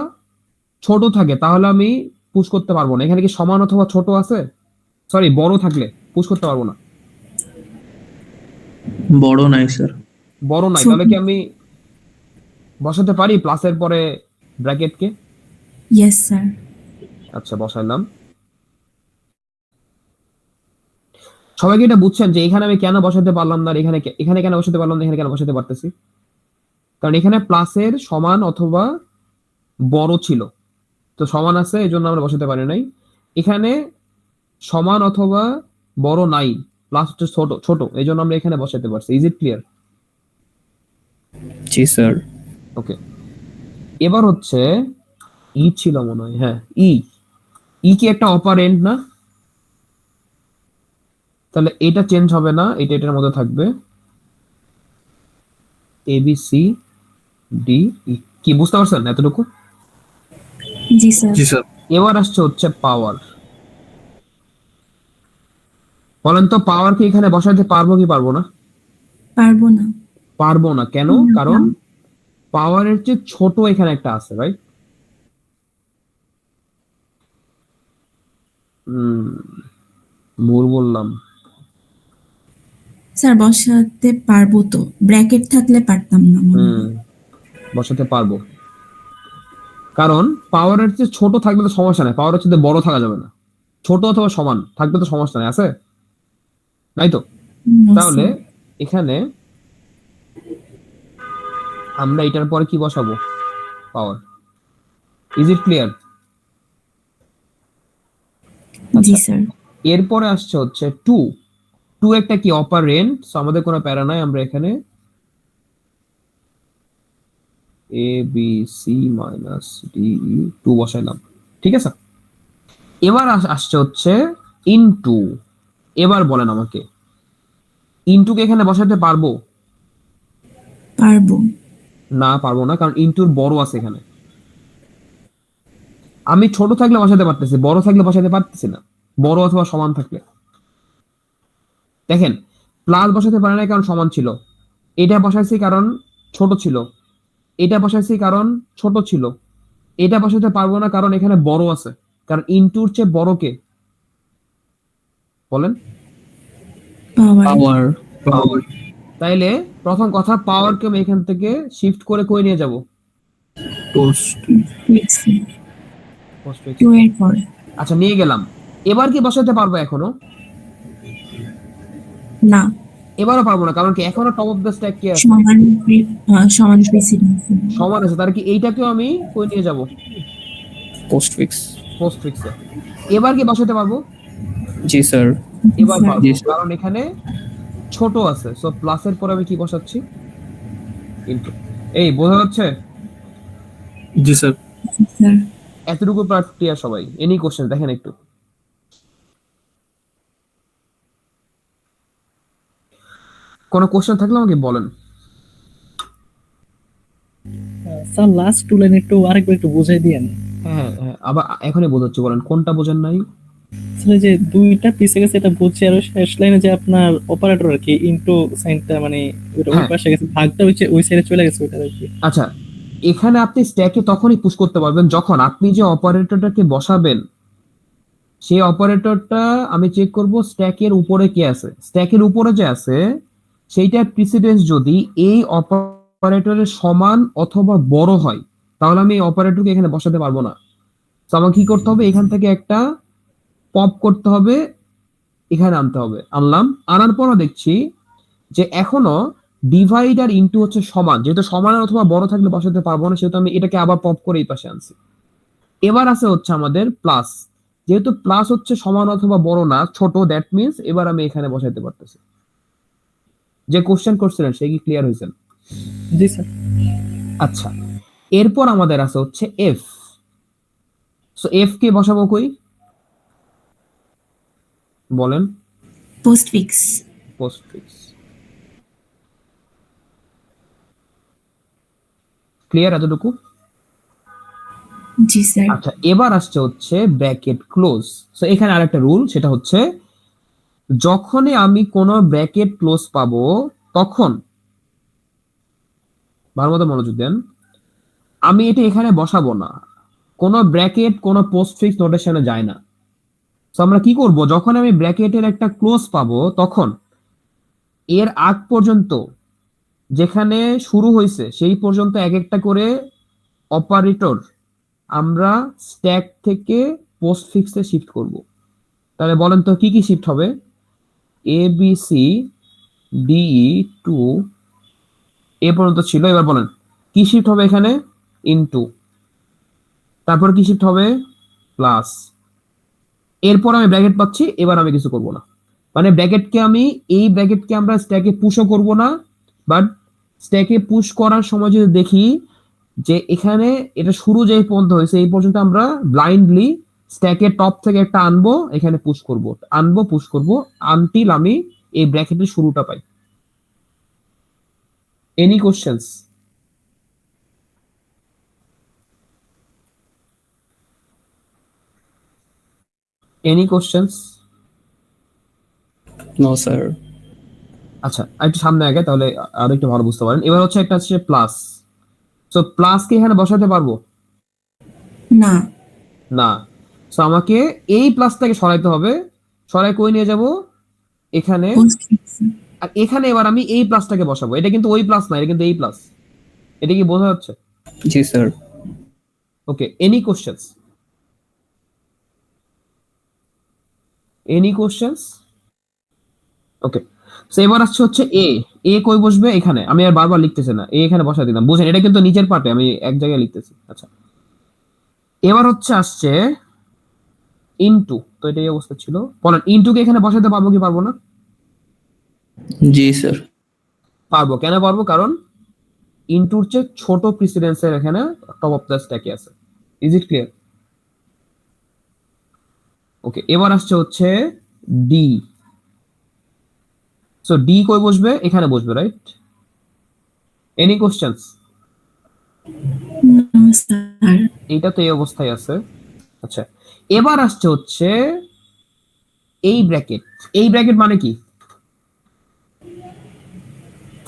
ছোট থাকে তাহলে আমি পুশ করতে পারবো না। এখানে কি সমান অথবা ছোট আছে? সরি, বড় থাকলে পুশ করতে পারবো না। বড় নাই স্যার। বড় নাই, ছোট। তাহলে কি আমি বসাতে পারি প্লাসের পরে ব্র্যাকেট কে? Yes sir. আচ্ছা বসাইলাম। সবাই কি এটা বুঝছেন যে এখানে আমি কেন বসাতে পারলাম না, আর এখানে এখানে কেন বসাতে পারলাম না, এখানে কেন বসাতে পারতেছি? কারণ এখানে প্লাসের সমান অথবা বড় ছিল, তো সমান আছে এই জন্য আমরা বসাতে পারি নাই। এখানে সমান অথবা বড় নাই, প্লাস হচ্ছে ছোট ছোট, এই জন্য আমরা এখানে বসাতে পারছি। Is it clear? জি স্যার। ওকে। এবার হচ্ছে ই ছিল মনে হয়, হ্যাঁ ই। ই কি একটা অপারেন্ট না? তাহলে এটা চেঞ্জ হবে না, এটা এটার মধ্যে থাকবে, এ বি সি ডি ই। কি বুঝতে পারছেন এতটুকু? জি স্যার। জি স্যার। এবার আসছে হচ্ছে পাওয়ার। বলেন তো পাওয়ার কি এখানে বসাতে পারবো কি পারবো না? পারবো না। পারবো না কেন? কারণ পাওয়ারের চেয়ে ছোট এখানে একটা আছে, রাইট? ভুল বললাম। স্যার বসাতে পারবো তো, ব্র্যাকেট থাকলে পারতাম না মনে হয়। বসাতে পারবো, কারণ পাওয়ারের চেয়ে ছোট থাকলে তো সমস্যা নাই, পাওয়ারের চেয়ে বড় থাকা যাবে না। ছোট অথবা সমান থাকলে তো সমস্যা নাই, আছে? নাই তো? No, তাহলে স্যার। এখানে আমরা এটার পরে কি বসাবো? পাওয়ার। Is it clear? জি আচ্ছা, স্যার। এরপরে আসছে হচ্ছে টু। টু একটা কি অপারেন্ট, আমাদের কোনো প্যারা নাই, আমরা এখানে A B C minus D E two বসাইলাম, ঠিক আছে? এবার আসছে হচ্ছে ইনটু। এবার বলেন আমাকে ইনটুকে এখানে বসাতে পারবো? পারবো। না পারবো না, কারণ ইনটুর বড় আছে এখানে। আমি ছোট থাকলে বসাতে পারতেছি, বড় থাকলে বসাতে পারতেছি না, বড় অথবা সমান থাকলে। দেখেন, প্লাস বসাতে পারে না কারণ সমান ছিল, এটা বসাইছি কারণ ছোট ছিল, এটা বসাইছি কারণ ছোট ছিল, এটা বসাতে পারবো না কারণ এখানে বড় আছে। কারণ ইনটুর চেয়ে বড় কে বলেন? পাওয়ার। পাওয়ার। পাওয়ার। তাইলে প্রথম কথা, পাওয়ারকে আমি এখান থেকে শিফট করে কই নিয়ে যাব? পোস্ট। টু এর পর আচ্ছা নিয়ে গেলাম। এবার কি বসাতে পারবো এখনো? না। এবারও পারবো না, কারণ কি এখনো টপ অফ দ্য স্ট্যাক কি আছে? সমান সমান প্রেসিডেন্স। সমান আছে, তার কি এইটাকেও আমি কই নিয়ে যাব? Post fix. পোস্ট ফিক্সে। এবার কি বসাতে পারবো? জি স্যার। এবার পারবো, জি স্যার। কারণ এখানে ছোট আছে, সো প্লাসের পরে আমি কি বসাচ্ছি? ইনটু। এই বোঝা যাচ্ছে? জি স্যার। স্যার। এতটুকু ক্লিয়ার সবাই? এনি কোশ্চেন দেখেন একটু। কোনো কোশ্চেন থাকলে আমাকে বলেন। স্যার লাস্ট টু লাইন একটু আরেকবার একটু বুঝাই দিয়েন। হ্যাঁ হ্যাঁ হ্যাঁ, আবার এখনই বোঝাচ্ছি, বলেন কোনটা বোঝেন নাই? আসলে যে দুইটা পিছে গেছে এটা বুঝছি, আর ওই শেষ লাইনে যে আপনার অপারেটর আর কি ইনটু সাইনটা মানে ওইটা ওই হ্যাঁ। পাশে গেছে, ভাগটা হচ্ছে ওই সাইডে চলে গেছে ওইটা আর কি। আচ্ছা, এখানে আপনি স্ট্যাকে তখনই পুশ করতে পারবেন যখন আপনি যে অপারেটরটাকে বসাবেন সেই অপারেটরটা আমি চেক করব স্ট্যাকের উপরে কে আছে। স্ট্যাকের উপরে যে আছে সেইটার প্রিসিডেন্স যদি এই অপারেটরের সমান অথবা বড় হয় তাহলে আমি এই অপারেটরকে এখানে বসাতে পারবো না। তো আমাকে কি করতে হবে, এখান থেকে একটা পপ করতে হবে, এখানে আনতে হবে। আনলাম, আনার পরও দেখছি যে এখনো ডিভাইড আর ইনটু হচ্ছে সমান, যেহেতু সমান অথবা বড় থাকলে বসাতে পারবো না সেহেতু আমি এটাকে আবার পপ করে এই পাশে আনছি। এবার আছে হচ্ছে আমাদের প্লাস, যেহেতু প্লাস হচ্ছে সমান অথবা বড় না, ছোট, দ্যাট মিন্স এবার আমি এখানে বসাতে পারতেছি। যে কোশ্চেন করছিলেন সে কি ক্লিয়ার হয়েছেন? জি স্যার। আচ্ছা, এরপর আমাদের আছে হচ্ছে এফ। সো এফ কে বসাবো কই বলেন? পোস্টফিক্স। পোস্টফিক্স। ক্লিয়ার এতটুকু? জি স্যার। আচ্ছা, এবার আসছে হচ্ছে ব্র্যাকেট ক্লোজ। সো এখানে আরেকটা রুল, সেটা হচ্ছে যখনই আমি কোনো ব্র্যাকেট ক্লোজ পাবো তখন ভালো মতো মনোযোগ দেন, আমি এটা এখানে বসাবো না। কোনো ব্র্যাকেট কোনো পোস্টফিক্স নোটেশনে যায় না। তো আমরা কি করব, যখন আমি ব্র্যাকেটের একটা ক্লোজ পাবো তখন এর আগ পর্যন্ত যেখানে শুরু হয়েছে সেই পর্যন্ত এক একটা করে অপারেটর আমরা স্ট্যাক থেকে পোস্টফিক্সে শিফট করব। তাহলে বলেন তো কি কি শিফট হবে? A B C D E two A পর্যন্ত ছিল, এবার বলেন কি শিফট হবে এখানে? ইনটু, তারপর কি শিফট হবে? প্লাস। এরপর আমি ব্র্যাকেট পাচ্ছি, এবার আমি কিছু করব না। মানে ব্র্যাকেটকে আমি এই ব্র্যাকেটকে আমরা স্ট্যাকে পুশও করব না, বাট স্ট্যাকে পুশ করার সময় যদি দেখি যে এখানে এটা শুরু যেই পর্যন্ত হয়েছে এই পর্যন্ত আমরা ব্লাইন্ডলি স্ট্যাকের টপ থেকে একটা আনবো, এখানে পুশ করব, আনবো, পুশ করব আনটিল আমি এই ব্র্যাকেটের শুরুটা পাই। Any questions? Any questions? No sir. আচ্ছা, একটু সামনে আগে তাহলে আরো একটু ভালো বুঝতে পারেন। এবার হচ্ছে একটা হচ্ছে প্লাস। সো প্লাস কে এখানে বসাতে পারবো না। না। সো আমাকে এই প্লাসটাকে সরাইতে হবে। সরাই কই নিয়ে যাব? এখানে। পোস্টফিক্স। আর এখানে এবার আমি এই প্লাসটাকে বসাবো। এটা কিন্তু ওই প্লাস না, এটা কিন্তু এই প্লাস। এটা কি বোঝা যাচ্ছে? জি sir. Okay, any questions? Any questions? Okay, so এবার আসছে হচ্ছে এ। এ কই বসবে? এখানে। আমি আর বারবার লিখতেছি না, এ এখানে বসাই দিলাম। বুঝেন, এটা কিন্তু নিচের পার্টে, আমি এক জায়গায় লিখতেছি। আচ্ছা, এবার হচ্ছে আসছে ইনটু। তো এটা এই অবস্থা ছিল, বলেন ইনটু কে এখানে বসাতে পারবো কি পারবো না? জি স্যার। পারবো। কেন পারবো? কারণ ইনটুর চেয়ে ছোট প্রিসিডেন্সের এখানে টপ অফ দ্য স্ট্যাকে আছে। Is it clear? ওকে, এবার আসছে হচ্ছে ডি। সো ডি কই বসবে? এখানে বসবে, রাইট? Any questions? না স্যার। এইটা তো এই অবস্থায় আছে। আচ্ছা, এবার আসছে হচ্ছে এই ব্র্যাকেট। এই ব্র্যাকেট মানে কি?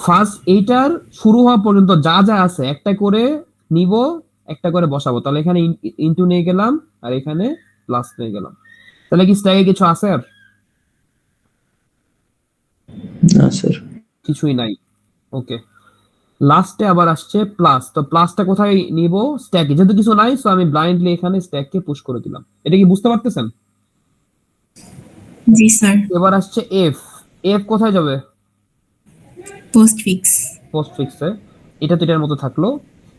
ফার্স্ট এইটার শুরু হওয়া পর্যন্ত যা যা আছে একটা করে নিব, একটা করে বসাবো। তাহলে এখানে ইনটু নিয়ে গেলাম আর এখানে প্লাস নিয়ে গেলাম। তাহলে কি স্ট্যাকে কিছু আছে? আর না স্যার। কিছুই নাই। ওকে, লাস্টে আবার আসছে প্লাস। তো প্লাসটা কোথায় নিব? স্ট্যাকে। যেহেতু কিছু নাই সো আমি ব্লাইন্ডলি এখানে স্ট্যাককে পুশ করে দিলাম। এটা কি বুঝতে পারতেছেন? জি স্যার। এবার আসছে এফ। এফ কোথায় যাবে? পোস্টফিক্স। পোস্ট ফিক্সে। এটা তো এটার মতো থাকলো।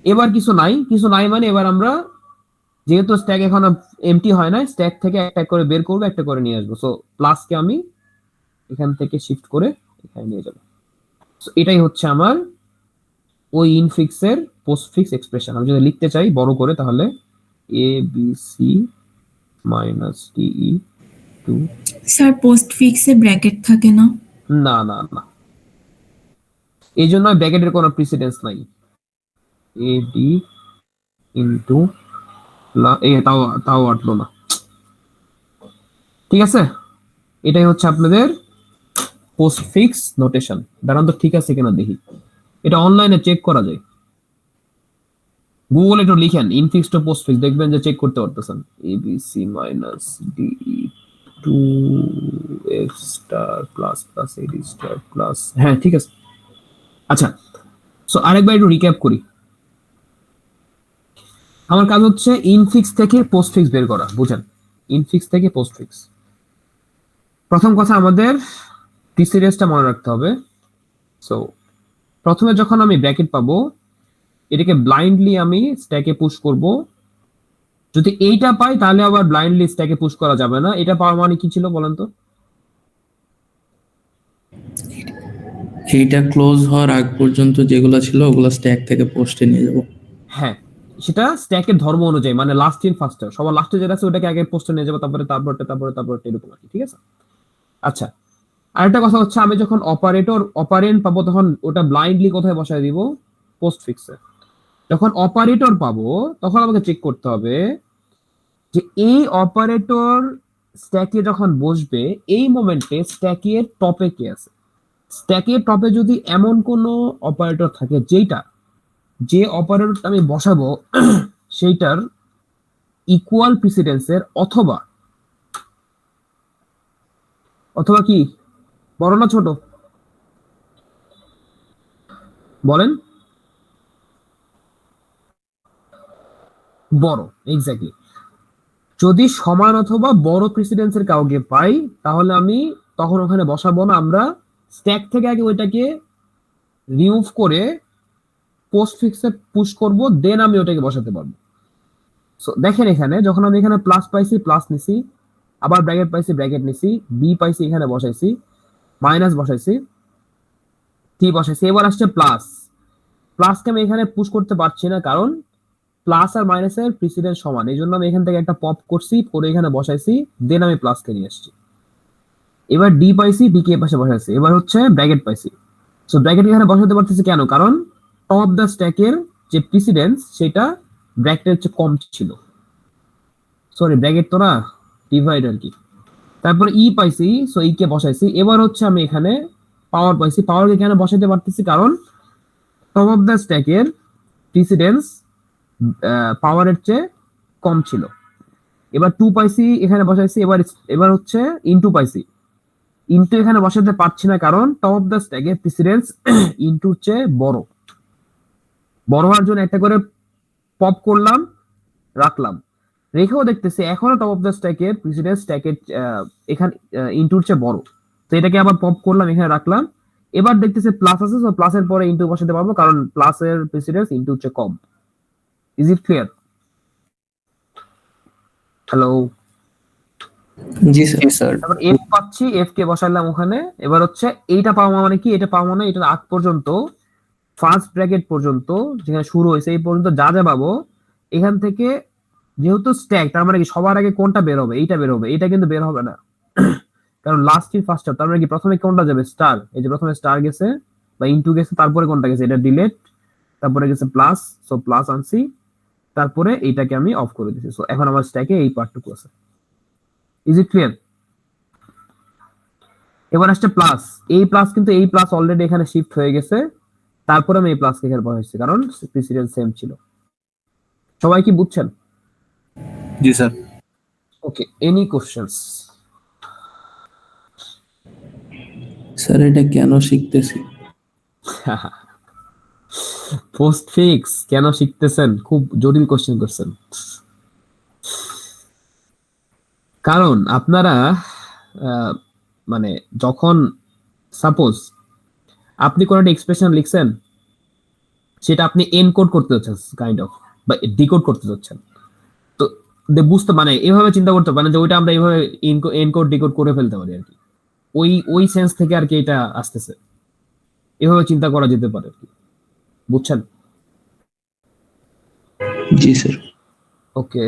এবার কিছু নাই, কিছু নাই মানে এবার আমরা যেহেতু স্ট্যাক এখনো এমটি হয় না, স্ট্যাক থেকে একটা করে বের করবো, একটা করে নিয়ে আসবো। সো প্লাসকে আমি এখান থেকে শিফট করে এখানে নিয়ে যাবো। সো এটাই হচ্ছে আমার ওই ইনফিক্সের পোস্টফিক্স এক্সপ্রেশন। আমি যদি লিখতে চাই বড় করে তাহলে এ বি সি মাইনাস টিই টু। স্যার পোস্টফিক্সে ব্র্যাকেট থাকে না? না না না, এই জন্য ব্র্যাকেটের কোনো প্রিসিডেন্স নাই। এ ডি ইনটু এ তাও তাও আটলো না। ঠিক আছে, এটাই হচ্ছে আপনাদের পোস্টফিক্স নোটেশন। দাঁড়ান তো ঠিক আছে কিনা দেখি, এটা অনলাইনে চেক করা যায়। গুগল একটু লিখেন ইনফিক্স টু পোস্টফিক্স, দেখবেন যে চেক করতে পারতেছেন। ABC minus D two F star plus plus AD star plus, হ্যাঁ ঠিক আছে। আচ্ছা, সো আরেকবার একটু রিক্যাপ করি। আমার কাজ হচ্ছে ইনফিক্স থেকে পোস্টফিক্স বের করা, বুঝেন? ইনফিক্স থেকে পোস্টফিক্স। প্রথম কথা, আমাদের প্রিসিডেন্সটা মনে রাখতে হবে। সো প্রথমে যখন আমি ব্র্যাকেট পাবো, এটাকে ব্লাইন্ডলি আমি স্ট্যাকে পুশ করব। যদি এইটা পাই তাহলে আবার ব্লাইন্ডলি স্ট্যাকে পুশ করা যাবে না। এটা পাওয়ার মানে কি ছিল বলেন তো? এইটা ক্লোজ হওয়ার আগ পর্যন্ত যেগুলো ছিল ওগুলো স্ট্যাক থেকে পোস্টে নিয়ে যাব। হ্যাঁ, সেটা স্ট্যাকের ধর্ম অনুযায়ী, মানে লাস্ট ইন ফার্স্ট আউট, সবার লাস্টে যেটা আছে ওটাকে আগে পোস্টে নিয়ে যাবো, তারপরে এরকম আর কি, ঠিক আছে? আচ্ছা, আরেকটা কথা হচ্ছে, আমি যখন অপারেন্ট পাবো তখন ওটা ব্লাইন্ডলি কোথায় বসায় দিব? পোস্ট ফিক্সে। যখন অপারেটর পাবো তখন আমাকে চেক করতে হবে যে এই অপারেটর স্ট্যাকে যখন বসবে এই মোমেন্টে স্ট্যাকের টপে কে আছে। স্ট্যাকের টপে যদি এমন কোনো অপারেটর থাকে যে অপারেটরটা আমি বসাবো সেইটার ইকুয়াল প্রিসিডেন্সের অথবা কি, বড় না ছোট বলেন? বড়, এক্স্যাক্টলি। যদি সমান অথবা বড় প্রেসিডেন্সের কাউকে পাই তাহলে আমি তখন ওখানে বসাবো না, আমরা স্ট্যাক থেকে আগে ওইটাকে রিমুভ করে পোস্ট ফিক্সে পুশ করব, দেন আমি ওটাকে বসাতে পারবো। সো দেখেন, এখানে যখন আমি এখানে প্লাস পাইছি, প্লাস নিছি, আবার ব্র্যাকেট পাইছি, ব্র্যাকেট নিছি, বি পাইছি, এখানে বসাইছি, মাইনাস বসাইছি, টি বসাইছি, এবার আসছে প্লাস। প্লাসকে আমি এখানে পুশ করতে পারছি না, কারণ প্লাস আর মাইনাসের প্রিসিডেন্স সমান। এই জন্য আমি এখান থেকে একটা পপ করছি, করে এখানে বসাইছি, দেন আমি প্লাসকে নিয়ে আসছি। এবার ডি পাইছি, ডি কে পাশে বসাইছি, এবার হচ্ছে ব্র্যাকেট পাইছি। সো ব্র্যাকেট এখানে বসাতে পারতেছি কেন? কারণ টপ অফ দ্য স্ট্যাকের যে প্রিসিডেন্স সেটা ব্র্যাকেটের চেয়ে কম ছিল। সরি, ব্র্যাকেট তো না, ডিভাইড আর কি। তারপর ই পাইছি, সো ই কে বসাইছি। এবার হচ্ছে আমি এখানে পাওয়ার পাইছি, পাওয়ারকে এখানে বসাতে পারতেছি কারণ টপ অফ দ্য স্ট্যাকের প্রিসিডেন্স পাওয়ারের চেয়ে কম ছিল। এবার 2 পাইছি, এখানে বসাইছি। এবার হচ্ছে ইনটু পাইছি, ইনটু এখানে বসাতে পারছি না কারণ টপ অফ দ্য স্ট্যাকের প্রিসিডেন্স ইনটুর চেয়ে বড় হওয়ার জন্য একটা করে পপ করলাম, রাখলাম, রেখেও দেখতেছি এখনো টপ অফ দ্য স্ট্যাকের প্রিসিডেন্স স্ট্যাকের এখানে ইনটুর চেয়ে বড়। তো এটাকে আবার পপ করলাম, এখানে রাখলাম। এবার দেখতেছি প্লাস আছে, তো প্লাসের পরে ইনটু বসাতে পারবো কারণ প্লাসের প্রিসিডেন্স ইনটুর চেয়ে কম। Is it clear? হ্যালো? জি স্যার। স্যার তারপর এফ পাচ্ছি, এফ কে বসাইলাম ওখানে। এবার হচ্ছে এইটা পাওয়া মানে কি, এটা পাওয়া মানে এটার আগ পর্যন্ত, ফার্স্ট ব্র্যাকেট পর্যন্ত যেখানে শুরু হয়েছে এই পর্যন্ত যা যা পাবো এখান থেকে, যেহেতু স্ট্যাক, তার মানে কি সবার আগে কোনটা বের হবে? এইটা বের হবে, এটা কিন্তু বের হবে না কারণ লাস্ট ইন ফার্স্ট আউট। তার মানে কি প্রথমে কোনটা যাবে? স্টার। এই যে প্রথমে স্টার গেছে বা ইনটু গেছে, তারপরে কোনটা গেছে? এটা ডিলেট, তারপরে গেছে প্লাস, সো প্লাস আনছি, তারপরে এইটাকে আমি অফ করে দিছি। সো এখন আমার স্ট্যাকে এই পার্টটুকু আছে। Is it clear? এবার আসছে প্লাস। এই প্লাস কিন্তু এই প্লাস অলরেডি এখানে শিফট হয়ে গেছে, তারপরে আমি এই প্লাসকে এখানে বসাইছি কারণ প্রিসিডেন্স সেম ছিল। সবাই কি বুঝছেন? জি sir. Okay, any questions? Sir এটা কেন শিখতেছি? পোস্ট ফিক্স কেন শিখতেছেন? খুব জটিল কোশ্চেন করছেন। কারণ আপনারা মানে যখন সাপোজ আপনি কোন একটা এক্সপ্রেশন লিখছেন, সেটা আপনি এনকোড করতে যাচ্ছেন কাইন্ড অফ, বা ডিকোড করতে যাচ্ছেন, তো বুঝতে মানে এভাবে চিন্তা করতে পারেন যে ওইটা আমরা এইভাবে এনকোড ডিকোড করে ফেলতে পারি আর কি। ওই সেন্স থেকে আর কি এটা আসতেছে, এভাবে চিন্তা করা যেতে পারে আর কি, বুঝছেন? জি স্যার। ওকে,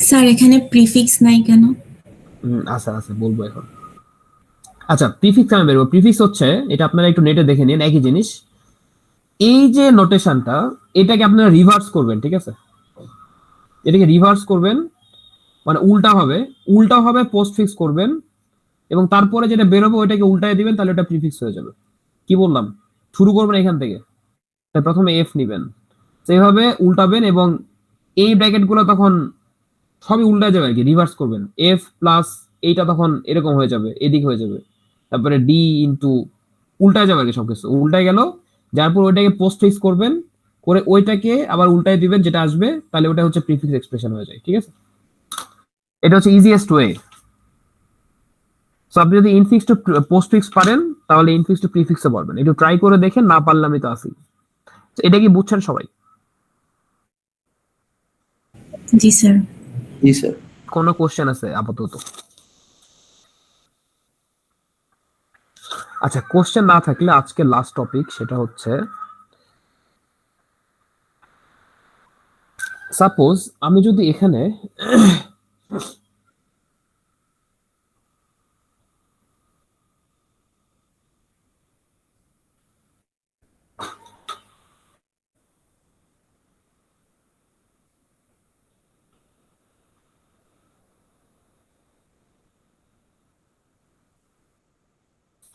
স্যার এখানে প্রিফিক্স নাই কেন? আচ্ছা আচ্ছা বলবো এখন। আচ্ছা, প্রিফিক্স আমি বেরবো। প্রিফিক্স হচ্ছে, এটা আপনারা একটু নেটে দেখে নিন, একই জিনিস। এই যে নোটেশনটা, এটাকে আপনারা রিভার্স করবেন, ঠিক আছে? এটাকে রিভার্স করবেন, মানে উল্টা ভাবে পোস্ট ফিক্স করবেন এবং তারপরে যেটা বেরোবে ওইটাকে উল্টায় দিবেন, তাহলে ওটা প্রিফিক্স হয়ে যাবে। কি বললাম? শুরু করবেন এখান থেকে, তাই প্রথমে এফ নিবেন, সেইভাবে উল্টাবেন এবং এই ব্র্যাকেট গুলো তখন সবই উল্টা যাবে আর কি, রিভার্স করবেন। এফ প্লাস এইটা তখন এরকম হয়ে যাবে, এদিক হয়ে যাবে, তারপরে ডি ইন্টু উল্টায় যাবে আর কি, সবকিছু উল্টায় গেল। যার পর ওইটাকে পোস্ট ফিক্স করবেন, করে ওইটাকে আবার উল্টায় দিবেন যেটা আসবে, তাহলে ওটা হচ্ছে প্রিফিক্স এক্সপ্রেশন হয়ে যায়। ঠিক আছে, এটা হচ্ছে ইজিয়েস্ট ওয়ে। সো আপনি যদি ইনফিক্স টু পোস্ট ফিক্স পারেন তাহলে ইনফিক্স টু প্রিফিক্সে পারবেন। একটু ট্রাই করে দেখেন, না পারলে আমি তো আসি। তো এটা কি বুঝছেন সবাই? জি স্যার। জি স্যার। কোনো কোশ্চেন আছে আপাতত? আচ্ছা, কোশ্চেন না থাকলে আজকে লাস্ট টপিক, সেটা হচ্ছে সাপোজ আমি যদি এখানে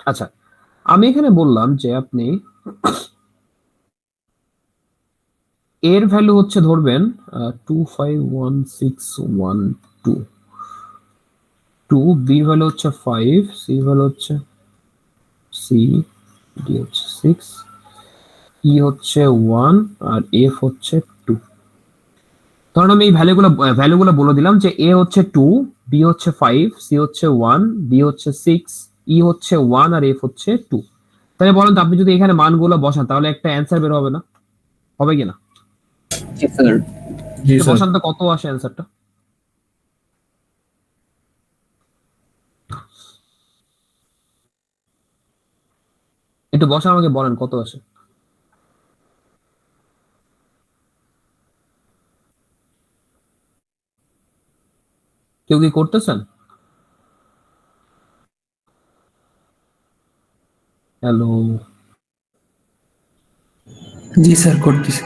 আচ্ছা আমি এখানে বললাম যে আপনি এর ভ্যালু হচ্ছে ধরবেন 251612, বি ভ্যালু হচ্ছে 5, সি ভ্যালু হচ্ছে সি, ডি হচ্ছে 6, ই হচ্ছে 1 আর এফ হচ্ছে 2। ধরুন আমি এই ভ্যালুগুলো বলে দিলাম যে এ হচ্ছে 2, বি হচ্ছে 5, সি হচ্ছে 1, ডি হচ্ছে 6, ই হচ্ছে 1 আর এফ হচ্ছে 2। তাহলে বলেন তো আপনি যদি এখানে মানগুলো বসান তাহলে একটা অ্যান্সার বের হবে না? হবে কিনা? জি স্যার। জি স্যার। বসান তো কত আসে অ্যান্সারটা? একটু বসান, আমাকে বলেন কত আসে। কেউ কি করতেছেন? হ্যালো? জি স্যার, করতেছি।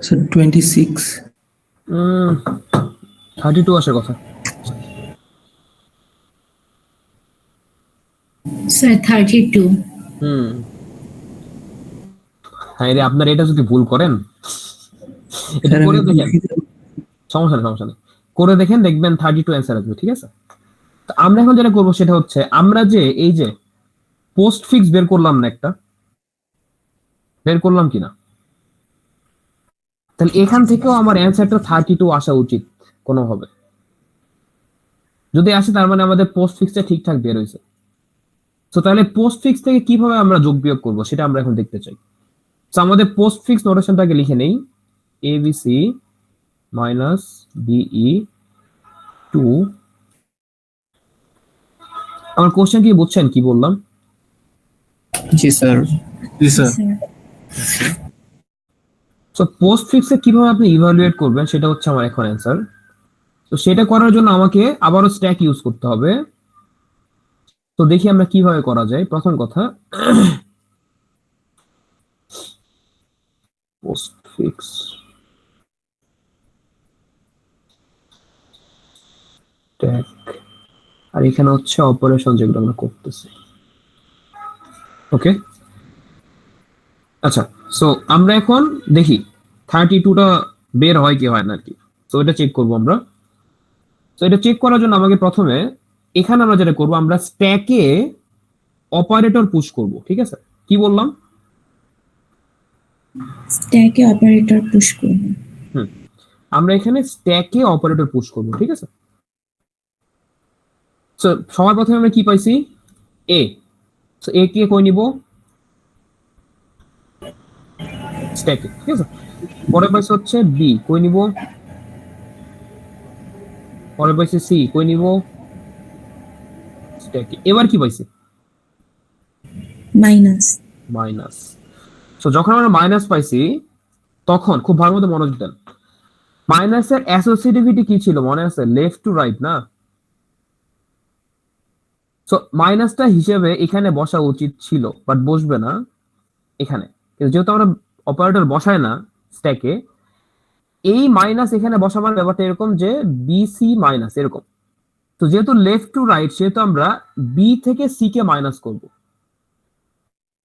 স্যার 26। 32 আসার কথা। স্যার 32। হুম, হ্যাঁ রে, আপনার এটা যদি ভুল করেন, এটা স্যার আমি করে দেখেন, দুঃখিত। সমস্যা নেই, করে দেখেন, দেখবেন 32 অ্যান্সার আসবে। ঠিক আছে, তো আমরা এখন যেটা করবো সেটা হচ্ছে আমরা যে এই যে পোস্ট ফিক্স বের করলাম না, একটা বের করলাম কিনা, তাহলে এখান থেকেও আমার অ্যান্সারটা 32 আসা উচিত কোনোভাবে। যদি আসে তার মানে আমাদের পোস্ট ফিক্সটা ঠিকঠাক বের হয়েছে। তো তাহলে পোস্ট ফিক্স থেকে কিভাবে আমরা যোগ বিয়োগ করবো সেটা আমরা এখন দেখতে চাই। তো আমাদের পোস্ট ফিক্স নোটেশনটাকে লিখে নেই, এবিসি মাইনাস ডিই 2। আমার কোশ্চেন কি বুঝছেন কি বললাম? জি স্যার। জি স্যার। তো পোস্ট ফিক্সে কিভাবে আপনি ইভালুয়েট করবেন সেটা হচ্ছে আমার এখন অ্যান্সার। তো সেটা করার জন্য আমাকে আবারও স্ট্যাক ইউজ করতে হবে। তো দেখি আমরা কিভাবে করা যায়। প্রথম কথা, পোস্ট ফিক্স স্ট্যাক, আর এখানে হচ্ছে অপারেশন যেগুলো আমরা করতেছি। ওকে, আচ্ছা। সো আমরা এখন দেখি 32টা বের হয় কি হয় না আর কি। সো এটা চেক করব আমরা। তো এটা চেক করার জন্য আমাকে প্রথমে এখানে আমরা যেটা করব, আমরা স্ট্যাকে অপারেটর পুশ করব। ঠিক আছে, কি বললাম? স্ট্যাকে অপারেটর পুশ করব। আমরা এখানে স্ট্যাকে অপারেটর পুশ করব। ঠিক আছে, সো সবার প্রথমে আমরা কি পাইছি? এ। সো এ কে কই নিব? স্ট্যাকে। ঠিক আছে, পরে পাইছি হচ্ছে বি, কই নিব? পরে পাইছি সি, কই নিব? স্ট্যাকে। এবার কি পাইছি? মাইনাস। মাইনাস। সো যখন আমরা মাইনাস পাইছি তখন খুব ভালো মতো মনোযোগ দেন। মাইনাসের অ্যাসোসিয়েটিভিটি কি ছিল মনে আছে? লেফট টু রাইট না? সো মাইনাসটা হিসেবে এখানে বসা উচিত ছিল, বাট বসবে না এখানে, কিন্তু যেহেতু আমরা অপারেটর বসাই না স্ট্যাকে, এই মাইনাস এখানে বসাবার ব্যাপারটা এরকম যে বিসি মাইনাস এরকম। তো যেহেতু লেফট টু রাইট, সেহেতু আমরা বি থেকে সি কে মাইনাস করব,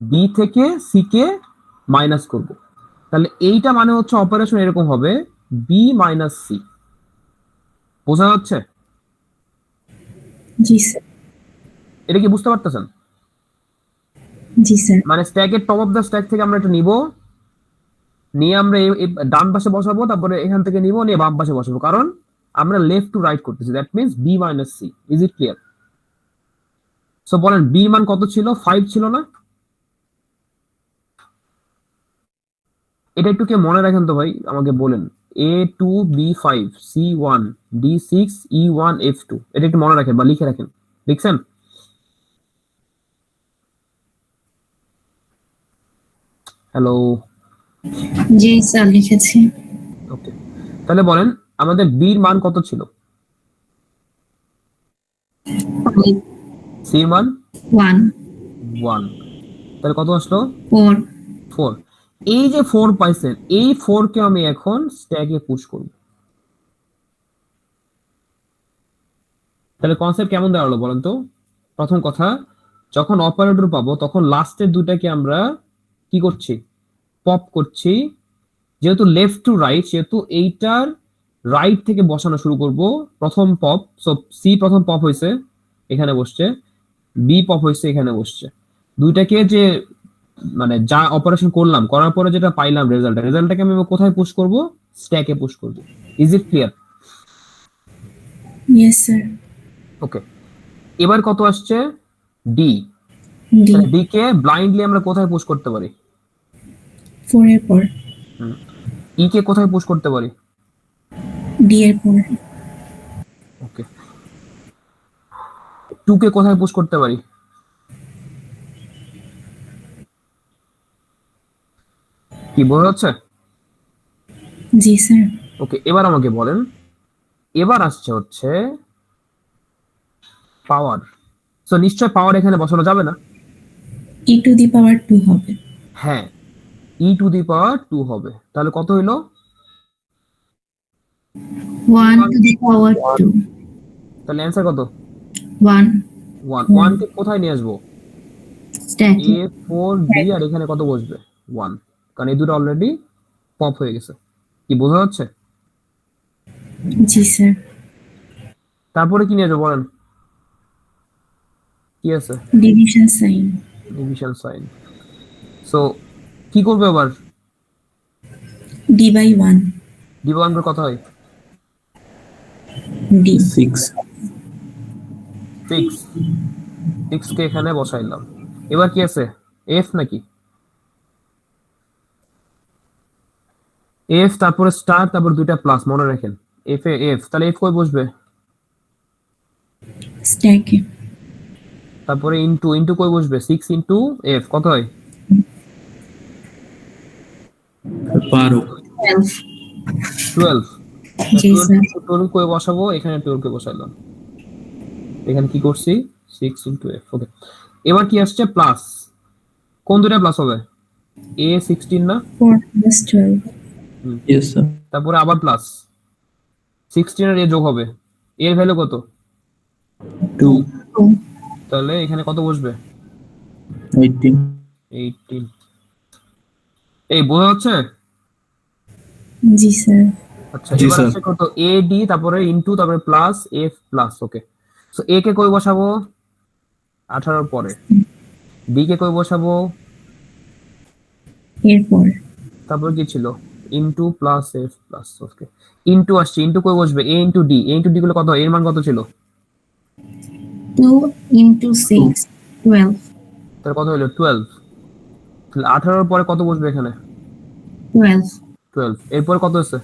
বি থেকে সি কে মাইনাস করব। তাহলে এইটা মানে হচ্ছে অপারেশন এরকম হবে, বি মাইনাস সি। বোঝা যাচ্ছে? জি স্যার। এটা কি বুঝতে পারতেছেন? জি স্যার। মানে স্ট্যাকের টপ অফ দ্য স্ট্যাক থেকে আমরা এটা নিব, নিয়ে আমরা এই ডান পাশে বসাবো, তারপরে এখান থেকে নিব, নিয়ে বাম পাশে বসাবো, কারণ আমরা লেফট টু রাইট করতেছি। That means B minus C. Is it clear? So বলেন, বি মান কত ছিল? 5 ছিল না? এটা একটু কে মনে রাখেন তো ভাই, আমাকে বলেন। A2 B5 C1 D6 E1 F2, এটা একটু মনে রাখেন বা লিখে রাখেন। লিখছেন? হ্যালো? জি স্যার, লিখেছি। ওকে, তাহলে বলেন আমাদের বি এর মান কত ছিল? সি এর মান 1 1, তাহলে কত আসলো? 4 4। এই যে 4 পাইছেন, এই 4 কে আমি এখন স্ট্যাকে পুশ করব। তাহলে কনসেপ্ট কেমন দাঁড়ালো বলেন তো? প্রথম কথা, যখন অপারেটর পাবো তখন লাস্টের দুইটাকে আমরা কি করছি? পপ করছি। যেহেতু লেফট টু রাইট, সেহেতু এইটার রাইট থেকে বসানো শুরু করব। প্রথম পপ, সো সি প্রথম পপ হয়েছে, এখানে বসছে। বি পপ হয়েছে, এখানে বসছে। দুইটাকে যে মানে যা অপারেশন করলাম, করার পরে যেটা পাইলাম রেজাল্টটাকে আমি কোথায় পুশ করব? স্ট্যাকে পুশ করব। Is it clear? Yes sir. Okay, এবার কত আসছে? ডি। ডি। ডি কে ব্লাইন্ডলি আমরা কোথায় পুশ করতে পারি? 4 এর পর। ই কে কোথায় পুশ করতে পারি? ডি এর পর। ওকে, 2 কে কোথায় পুশ করতে পারি? কি বোঝা যাচ্ছে? জি স্যার। ওকে, এবার আমাকে বলেন, এবার আসছে হচ্ছে পাওয়ার। সো নিশ্চয় পাওয়ার এখানে বসানো যাবে না? ই টু দি পাওয়ার 2 হবে। হ্যাঁ, ই টু দি পাওয়ার 2 হবে। তাহলে কত হইলো? 1 to the power 2 তাহলে অ্যান্সার কত? 1 1। 1 কে কোথায় নিয়ে আসবো? stack A4 B, আর এখানে কত বসবে? 1, কারণ এই দুটো অলরেডি পপ হয়ে গেছে। কি বোঝা যাচ্ছে? জি স্যার। তারপরে কি নিয়ে আসবো বলেন? কি আছে? Division sign. Division sign. So কি করবে আবার? D by 1। ডি বাই 1 কত হয়? ডি। 6। 6। 6 কে এখানে বসাইলাম। এবার কি আছে? এফ নাকি? এফ, তারপরে স্টার, তারপর দুইটা প্লাস, মনে রাখেন। এফ এ এফ, তাহলে এফ কই বসবে? স্ট্যাকে। তারপরে ইনটু, ইনটু কই বসবে? 6 ইনটু এফ কত হয়? 12। 12। জি স্যার। 12 কই বসাবো? এখানে 12 কে বসাইলাম। এখানে কি করছি? 6 ইনটু এফ। ওকে, এবার কি আসছে? প্লাস। কোন দুইটা প্লাস হবে? এ 16 না? 4 প্লাস 12। Yes sir. তারপরে আবার প্লাস 16 এর এ যোগ হবে। এর ভ্যালু কত? 2 তাহলে এখানে কত বসবে? 18 18। এই বোঝা যাচ্ছে? জি স্যার। আচ্ছা জি, এবার স্যার। আছে কত, এ ডি তারপরে ইনটু তারপরে প্লাস এফ প্লাস। ওকে, সো এ কে কই বসাবো? 18 পরে। বি কে কই বসাবো? এরপর তারপর কি ছিল? Into plus F plus. Okay, into আসছে, ইনটু কই বসবে? A into D. A into D গুলো কত হয়? এর মান কত ছিল? 2 into 6 12 তাহলে কত হলো? 12। তাহলে 18 পরে কত বসবে এখানে? 12 12। এরপর কত আছে?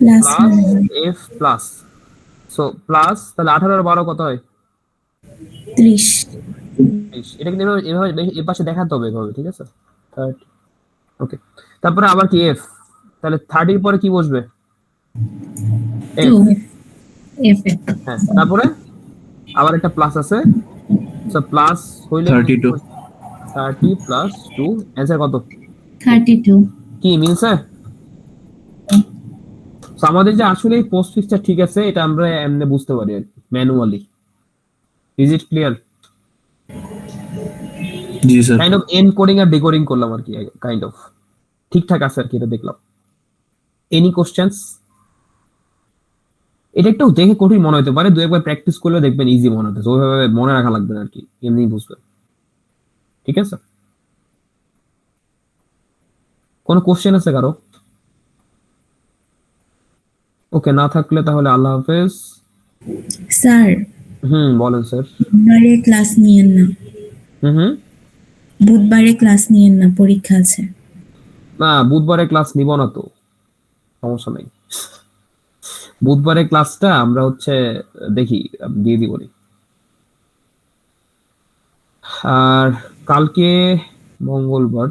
Plus plus F plus. So plus, তাহলে 18 আর 12 কত হয়? 30 এটা কিন্তু এভাবে এভাবে এর পাশে দেখাতে হবে এভাবে, ঠিক আছে? 30। ওকে, তারপরে আবার কি এফ? তাহলে 30 পরে কি বসবে? এফ। 2 f হ্যাঁ, তারপরে আবার একটা প্লাস আছে, সো প্লাস হইলে 32 30 প্লাস 2, অ্যান্সার কত? 32 কি মিলছে? So, আমাদের যে আসলে পোস্ট ফিক্সটা ঠিক আছে, এটা আমরা এমনি বুঝতে পারি আর কি, ম্যানুয়ালি। Is it clear? জি স্যার। কাইন্ড অফ এনকোডিং আর ডিকোডিং করলাম আর কি, কাইন্ড অফ ঠিকঠাক আছে আর কি, এটা দেখলাম। Any questions? এটা একটু দেখে কঠিন মনে হতে পারে, দু একবার প্র্যাকটিস করলে দেখবেন ইজি মনে হতে, ওইভাবে মনে রাখা লাগবে না আর কি, এমনি বুঝবেন। ঠিক আছে, কোনো কোশ্চেন আছে কারো? ওকে, না থাকলে তাহলে আল্লাহ হাফেজ। স্যার বলেন স্যার। বুধবারে ক্লাস নিয়েন না, হুম। বুধবারে ক্লাস নিয়েন না, পরীক্ষা আছে। না, বুধবারে ক্লাস নিব না তো, সমস্যা নেই। বুধবারে ক্লাসটা আমরা হচ্ছে দেখি দিয়ে দিব। আর কালকে মঙ্গলবার,